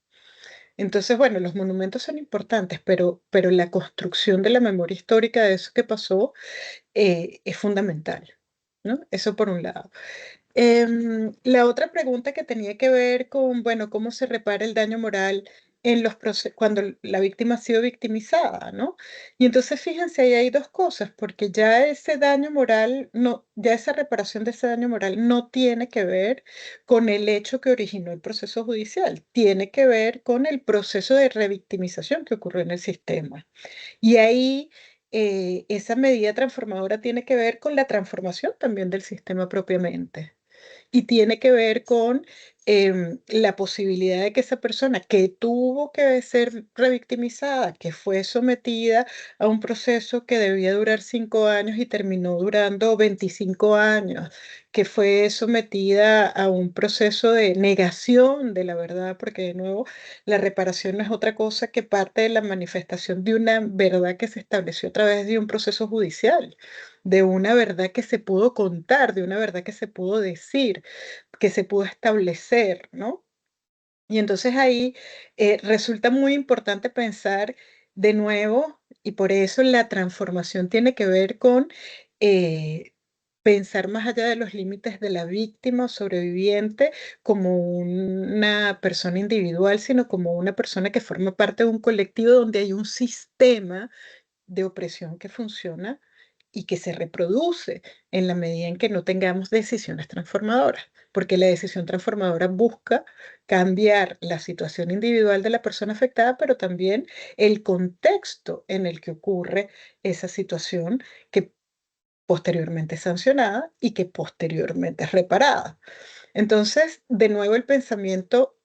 Entonces, bueno, los monumentos son importantes, pero la construcción de la memoria histórica de eso que pasó es fundamental, ¿no? Eso por un lado. La otra pregunta que tenía que ver con, bueno, cómo se repara el daño moral en los cuando la víctima ha sido victimizada, ¿no? Y entonces fíjense, ahí hay dos cosas, porque ya ese daño moral, no, ya esa reparación de ese daño moral no tiene que ver con el hecho que originó el proceso judicial, tiene que ver con el proceso de revictimización que ocurrió en el sistema. Y ahí esa medida transformadora tiene que ver con la transformación también del sistema propiamente y tiene que ver con la posibilidad de que esa persona que tuvo que ser revictimizada, que fue sometida a un proceso que debía durar 5 años y terminó durando 25 años, que fue sometida a un proceso de negación de la verdad, porque de nuevo la reparación no es otra cosa que parte de la manifestación de una verdad que se estableció a través de un proceso judicial, de una verdad que se pudo contar, de una verdad que se pudo decir, que se pudo establecer, ¿no? Y entonces ahí resulta muy importante pensar de nuevo, y por eso la transformación tiene que ver con pensar más allá de los límites de la víctima o sobreviviente como una persona individual, sino como una persona que forma parte de un colectivo donde hay un sistema de opresión que funciona y que se reproduce en la medida en que no tengamos decisiones transformadoras, porque la decisión transformadora busca cambiar la situación individual de la persona afectada, pero también el contexto en el que ocurre esa situación que posteriormente es sancionada y que posteriormente es reparada. Entonces, de nuevo, el pensamiento.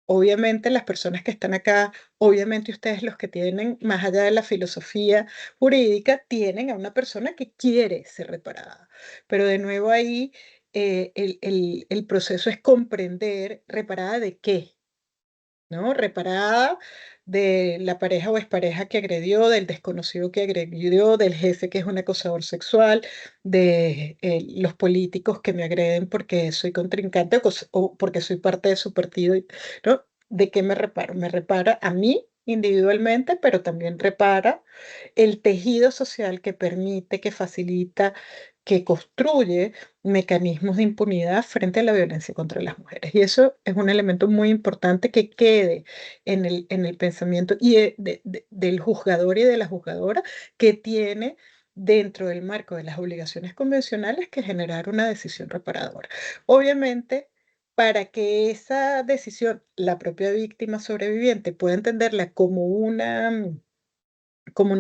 Obviamente las personas que están acá, obviamente ustedes los que tienen, más allá de la filosofía jurídica, tienen a una persona que quiere ser reparada. Pero de nuevo ahí el proceso es comprender reparada de qué, ¿no? Reparada de la pareja o expareja que agredió, del desconocido que agredió, del jefe que es un acosador sexual, de los políticos que me agreden porque soy contrincante o porque soy parte de su partido, ¿no? ¿De qué me reparo? Me repara a mí individualmente, pero también repara el tejido social que permite, que facilita, que construye mecanismos de impunidad frente a la violencia contra las mujeres. Y eso es un elemento muy importante que quede en el pensamiento y del juzgador y de la juzgadora que tiene dentro del marco de las obligaciones convencionales que generar una decisión reparadora. Obviamente, para que esa decisión, la propia víctima sobreviviente pueda entenderla como una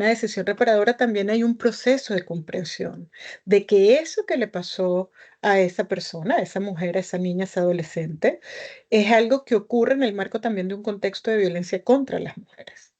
decisión reparadora, también hay un proceso de comprensión de que eso que le pasó a esa persona, a esa mujer, a esa niña, a esa adolescente, es algo que ocurre en el marco también de un contexto de violencia contra las mujeres.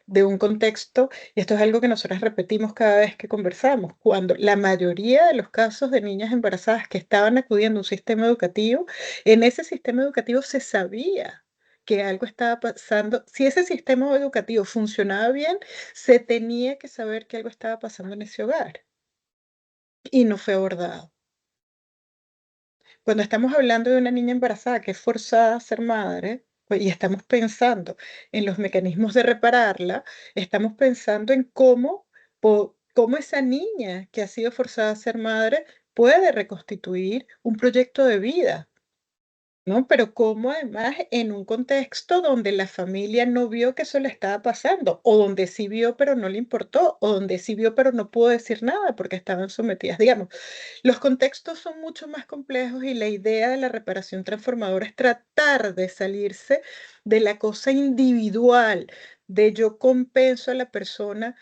De un contexto, y esto es algo que nosotros repetimos cada vez que conversamos, cuando la mayoría de los casos de niñas embarazadas que estaban acudiendo a un sistema educativo, en ese sistema educativo se sabía que algo estaba pasando. Si ese sistema educativo funcionaba bien, se tenía que saber que algo estaba pasando en ese hogar y no fue abordado. Cuando estamos hablando de una niña embarazada que es forzada a ser madre, pues, y estamos pensando en los mecanismos de repararla, estamos pensando en cómo esa niña que ha sido forzada a ser madre puede reconstituir un proyecto de vida. ¿No? Pero cómo además en un contexto donde la familia no vio que eso le estaba pasando, o donde sí vio pero no le importó, o donde sí vio pero no pudo decir nada porque estaban sometidas. Digamos, los contextos son mucho más complejos y la idea de la reparación transformadora es tratar de salirse de la cosa individual, de yo compenso a la persona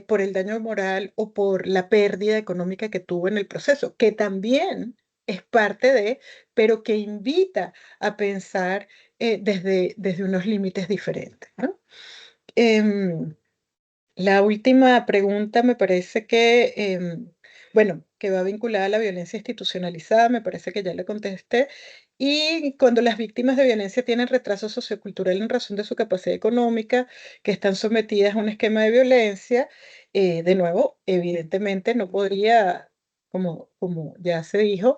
por el daño moral o por la pérdida económica que tuvo en el proceso, que también es parte de, pero que invita a pensar desde unos límites diferentes, ¿no? Em, la última pregunta me parece que, bueno, que va vinculada a la violencia institucionalizada, me parece que ya le contesté. Y cuando las víctimas de violencia tienen retraso sociocultural en razón de su capacidad económica, que están sometidas a un esquema de violencia, de nuevo, evidentemente no podría, como ya se dijo,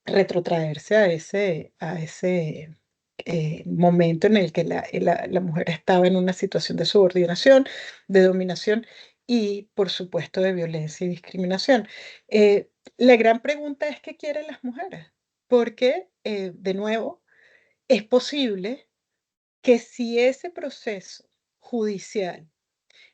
retrotraerse a ese momento en el que la mujer estaba en una situación de subordinación, de dominación y, por supuesto, de violencia y discriminación. La gran pregunta es, ¿qué quieren las mujeres? Porque, de nuevo, es posible que si ese proceso judicial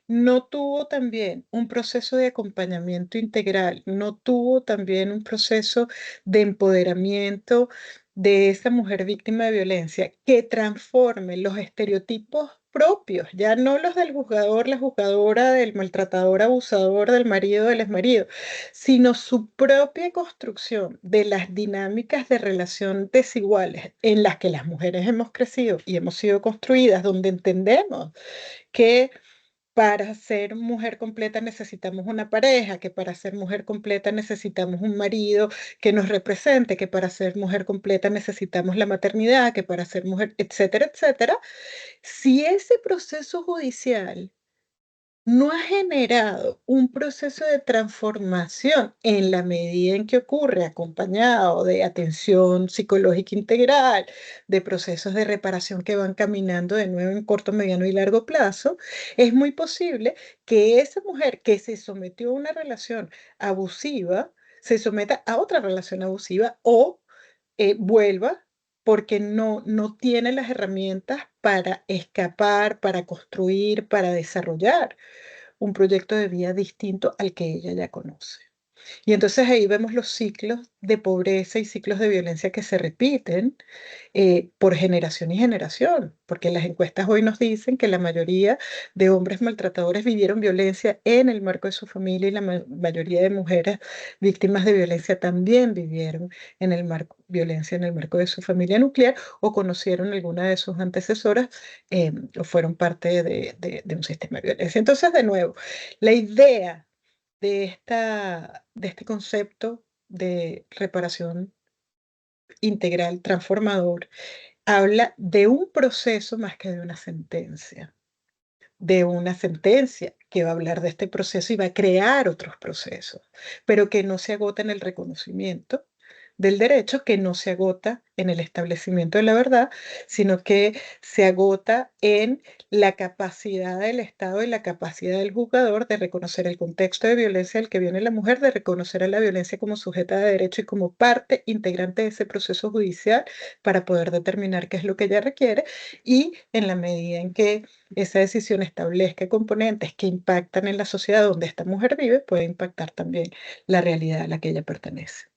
no tuvo también un proceso de acompañamiento integral, no tuvo también un proceso de empoderamiento de esa mujer víctima de violencia que transforme los estereotipos propios, ya no los del juzgador, la juzgadora, del maltratador, abusador, del marido, del exmarido, sino su propia construcción de las dinámicas de relación desiguales en las que las mujeres hemos crecido y hemos sido construidas, donde entendemos que para ser mujer completa necesitamos una pareja, que para ser mujer completa necesitamos un marido que nos represente, que para ser mujer completa necesitamos la maternidad, que para ser mujer, etcétera, etcétera. Si ese proceso judicial no ha generado un proceso de transformación en la medida en que ocurre acompañado de atención psicológica integral, de procesos de reparación que van caminando de nuevo en corto, mediano y largo plazo, es muy posible que esa mujer que se sometió a una relación abusiva se someta a otra relación abusiva o vuelva porque no tiene las herramientas para escapar, para construir, para desarrollar un proyecto de vida distinto al que ella ya conoce. Y entonces ahí vemos los ciclos de pobreza y ciclos de violencia que se repiten por generación y generación, porque las encuestas hoy nos dicen que la mayoría de hombres maltratadores vivieron violencia en el marco de su familia y la mayoría de mujeres víctimas de violencia también vivieron en el marco, violencia en el marco de su familia nuclear o conocieron alguna de sus antecesoras o fueron parte de un sistema de violencia. Entonces, de nuevo, la idea de este concepto de reparación integral, transformador, habla de un proceso más que de una sentencia que va a hablar de este proceso y va a crear otros procesos, pero que no se agota en el reconocimiento del derecho, que no se agota en el establecimiento de la verdad, sino que se agota en la capacidad del Estado y la capacidad del juzgador de reconocer el contexto de violencia al que viene la mujer, de reconocer a la violencia como sujeta de derecho y como parte integrante de ese proceso judicial para poder determinar qué es lo que ella requiere y en la medida en que esa decisión establezca componentes que impactan en la sociedad donde esta mujer vive, puede impactar también la realidad a la que ella pertenece.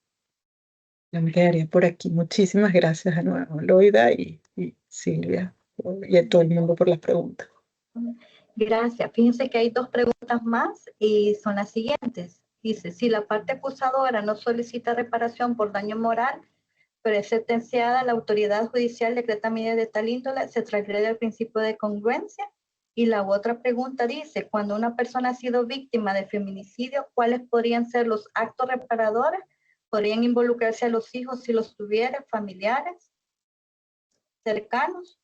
Yo me quedaría por aquí. Muchísimas gracias de nuevo, Loida y Silvia, y a todo el mundo por las preguntas. Gracias. Fíjense que hay dos preguntas más y son las siguientes. Dice, si la parte acusadora no solicita reparación por daño moral, pero es sentenciada, la autoridad judicial decreta medidas de tal índole, se transgrede el principio de congruencia. Y la otra pregunta dice, cuando una persona ha sido víctima de feminicidio, ¿cuáles podrían ser los actos reparadores? ¿Podrían involucrarse a los hijos si los tuviera, familiares, cercanos?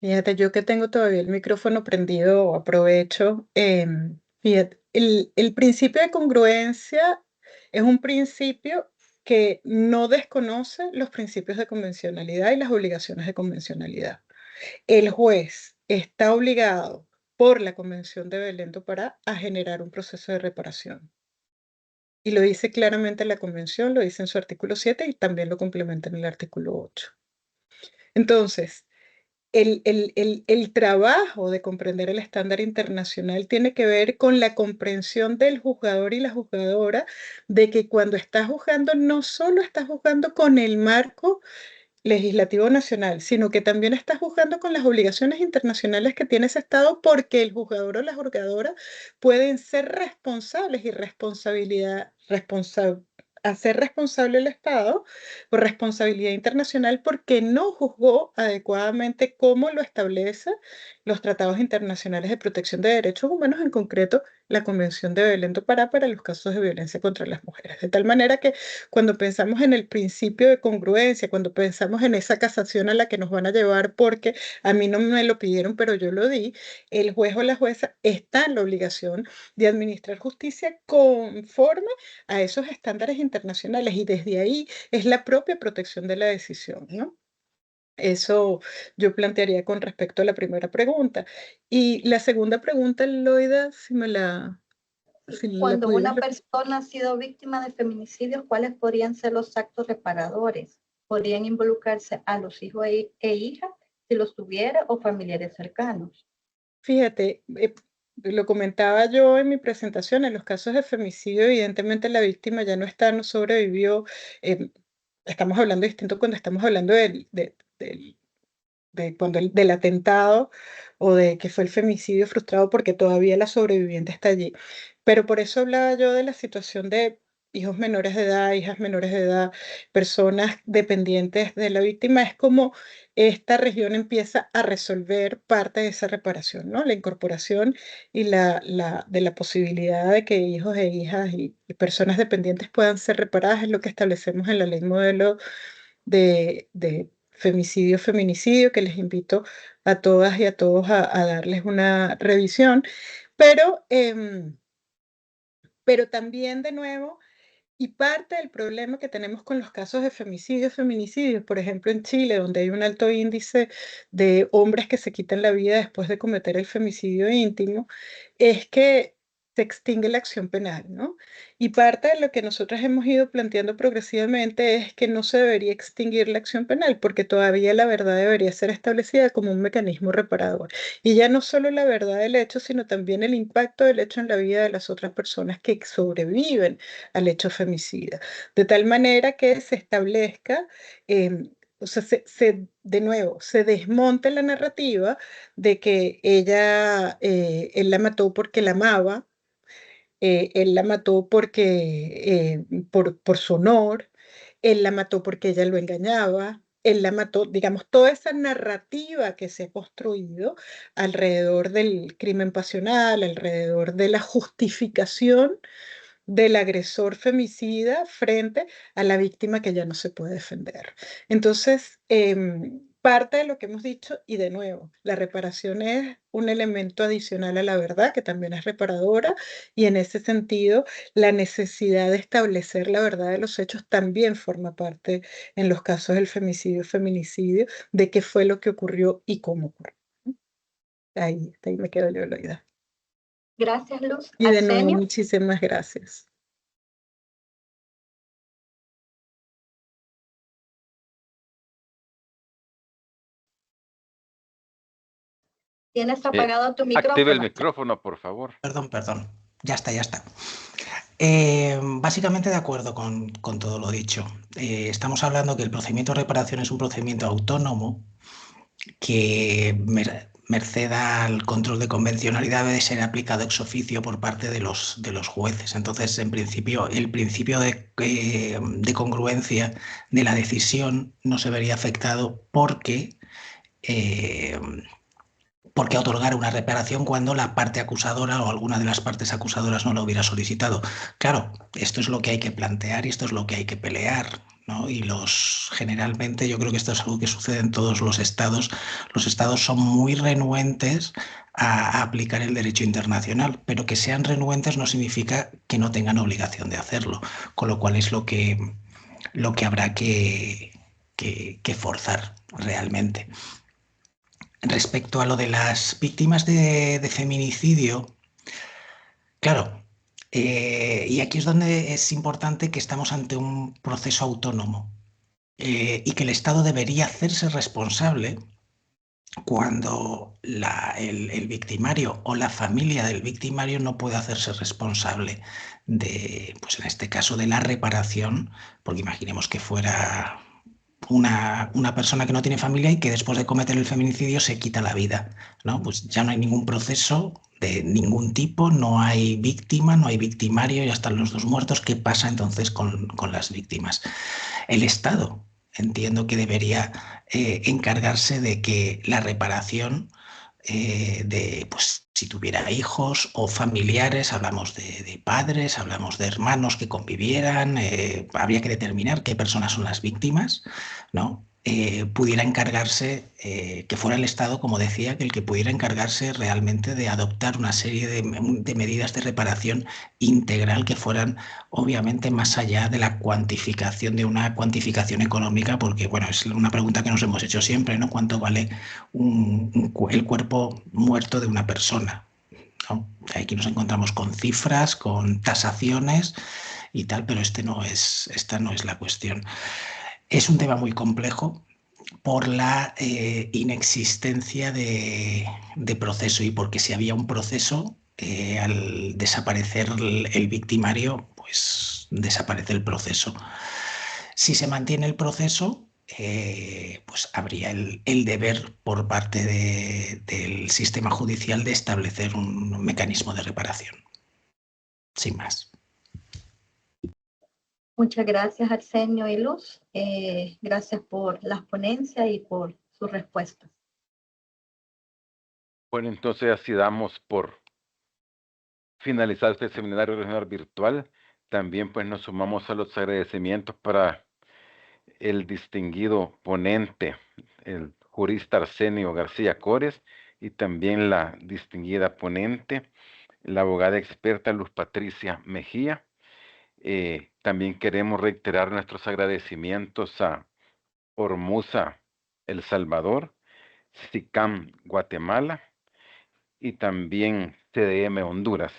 Fíjate, yo que tengo todavía el micrófono prendido, aprovecho. Fíjate, el principio de congruencia es un principio que no desconoce los principios de convencionalidad y las obligaciones de convencionalidad. El juez está obligado por la Convención de Belén do Pará a generar un proceso de reparación. Y lo dice claramente la Convención, lo dice en su artículo 7 y también lo complementa en el artículo 8. Entonces, el trabajo de comprender el estándar internacional tiene que ver con la comprensión del juzgador y la juzgadora de que cuando estás juzgando, no solo estás juzgando con el marco legislativo nacional, sino que también estás juzgando con las obligaciones internacionales que tiene ese Estado porque el juzgador o la juzgadora pueden ser responsables y hacer responsable al Estado por responsabilidad internacional porque no juzgó adecuadamente como lo establece los tratados internacionales de protección de derechos humanos, en concreto la Convención de Belém do Pará para los casos de violencia contra las mujeres. De tal manera que cuando pensamos en el principio de congruencia, cuando pensamos en esa casación a la que nos van a llevar porque a mí no me lo pidieron, pero yo lo di, el juez o la jueza está en la obligación de administrar justicia conforme a esos estándares internacionales, y desde ahí es la propia protección de la decisión, ¿no? Eso yo plantearía con respecto a la primera pregunta. Y la segunda pregunta, Loida, si la Cuando pudieras una persona ha sido víctima de feminicidios, ¿cuáles podrían ser los actos reparadores? ¿Podrían involucrarse a los hijos e hijas, si los tuviera, o familiares cercanos? Fíjate, lo comentaba yo en mi presentación, en los casos de femicidio, evidentemente la víctima ya no está, no sobrevivió. Estamos hablando distinto cuando estamos hablando del atentado o de que fue el femicidio frustrado, porque todavía la sobreviviente está allí. Pero por eso hablaba yo de la situación de hijos menores de edad, hijas menores de edad, personas dependientes de la víctima. Es como esta región empieza a resolver parte de esa reparación, ¿no? La incorporación y de la posibilidad de que hijos e hijas y personas dependientes puedan ser reparadas es lo que establecemos en la ley modelo de femicidio, feminicidio, que les invito a todas y a todos a darles una revisión. Pero también, de nuevo, y parte del problema que tenemos con los casos de femicidios, feminicidios, por ejemplo en Chile, donde hay un alto índice de hombres que se quitan la vida después de cometer el femicidio íntimo, es que se extingue la acción penal, ¿no? Y parte de lo que nosotros hemos ido planteando progresivamente es que no se debería extinguir la acción penal, porque todavía la verdad debería ser establecida como un mecanismo reparador. Y ya no solo la verdad del hecho, sino también el impacto del hecho en la vida de las otras personas que sobreviven al hecho femicida, de tal manera que se establezca, o sea, de nuevo, se desmonte la narrativa de que él la mató porque la amaba, él la mató por su honor, él la mató porque ella lo engañaba, él la mató, digamos, toda esa narrativa que se ha construido alrededor del crimen pasional, alrededor de la justificación del agresor femicida frente a la víctima que ya no se puede defender. Entonces, parte de lo que hemos dicho, y de nuevo, la reparación es un elemento adicional a la verdad, que también es reparadora, y en ese sentido, la necesidad de establecer la verdad de los hechos también forma parte, en los casos del femicidio, feminicidio, de qué fue lo que ocurrió y cómo ocurrió. Ahí me quedo yo, Loida. Gracias, Luz. Y de nuevo, muchísimas gracias. Tienes apagado tu micrófono. Active el micrófono, por favor. Perdón. Ya está. Básicamente de acuerdo con todo lo dicho. Estamos hablando que el procedimiento de reparación es un procedimiento autónomo que, merced al control de convencionalidad, debe ser aplicado ex oficio por parte de los jueces. Entonces, en principio, el principio de congruencia de la decisión no se vería afectado porque otorgar una reparación cuando la parte acusadora o alguna de las partes acusadoras no lo hubiera solicitado. Claro, esto es lo que hay que plantear y esto es lo que hay que pelear, ¿no? Y generalmente, yo creo que esto es algo que sucede en todos los estados. Los estados son muy renuentes a aplicar el derecho internacional, pero que sean renuentes no significa que no tengan obligación de hacerlo, con lo cual es lo que habrá que forzar realmente. Respecto a lo de las víctimas de feminicidio, claro, y aquí es donde es importante que estamos ante un proceso autónomo y que el Estado debería hacerse responsable cuando el victimario o la familia del victimario no puede hacerse responsable pues en este caso, de la reparación, porque imaginemos que fuera una persona que no tiene familia y que después de cometer el feminicidio se quita la vida, ¿no? Pues ya no hay ningún proceso de ningún tipo, no hay víctima, no hay victimario, ya están los dos muertos. ¿Qué pasa entonces con las víctimas? El Estado, entiendo que debería encargarse de que la reparación de pues, si tuviera hijos o familiares, hablamos de padres, hablamos de hermanos que convivieran, habría que determinar qué personas son las víctimas, ¿no? Pudiera encargarse, que fuera el Estado, como decía, que el que pudiera encargarse realmente de adoptar una serie de medidas de reparación integral que fueran obviamente más allá de la cuantificación, de una cuantificación económica, porque bueno, es una pregunta que nos hemos hecho siempre, ¿no? ¿Cuánto vale el cuerpo muerto de una persona? ¿No? Aquí nos encontramos con cifras, con tasaciones y tal, pero esta no es la cuestión. Es un tema muy complejo por la inexistencia de proceso, y porque si había un proceso, al desaparecer el victimario, pues desaparece el proceso. Si se mantiene el proceso, pues habría el deber por parte del sistema judicial de establecer un mecanismo de reparación. Sin más. Muchas gracias, Arsenio y Luz. Gracias por las ponencias y por sus respuestas. Bueno, entonces así damos por finalizar este seminario regional virtual. También pues nos sumamos a los agradecimientos para el distinguido ponente, el jurista Arsenio García Cores, y también la distinguida ponente, la abogada experta Luz Patricia Mejía. También queremos reiterar nuestros agradecimientos a Hormuza, El Salvador, SICAM, Guatemala, y también CDM Honduras.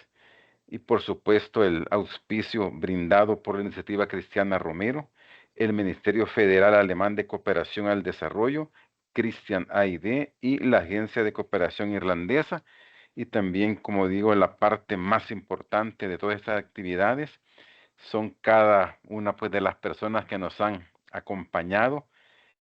Y por supuesto el auspicio brindado por la Iniciativa Cristiana Romero, el Ministerio Federal Alemán de Cooperación al Desarrollo, Christian AID, y la Agencia de Cooperación Irlandesa. Y también, como digo, la parte más importante de todas estas actividades son cada una pues de las personas que nos han acompañado.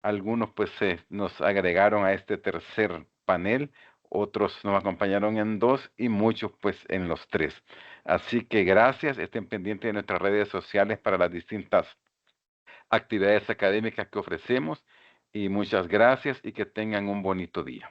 Algunos pues nos agregaron a este tercer panel, otros nos acompañaron en 2 y muchos pues en los 3. Así que gracias, estén pendientes de nuestras redes sociales para las distintas actividades académicas que ofrecemos, y muchas gracias y que tengan un bonito día.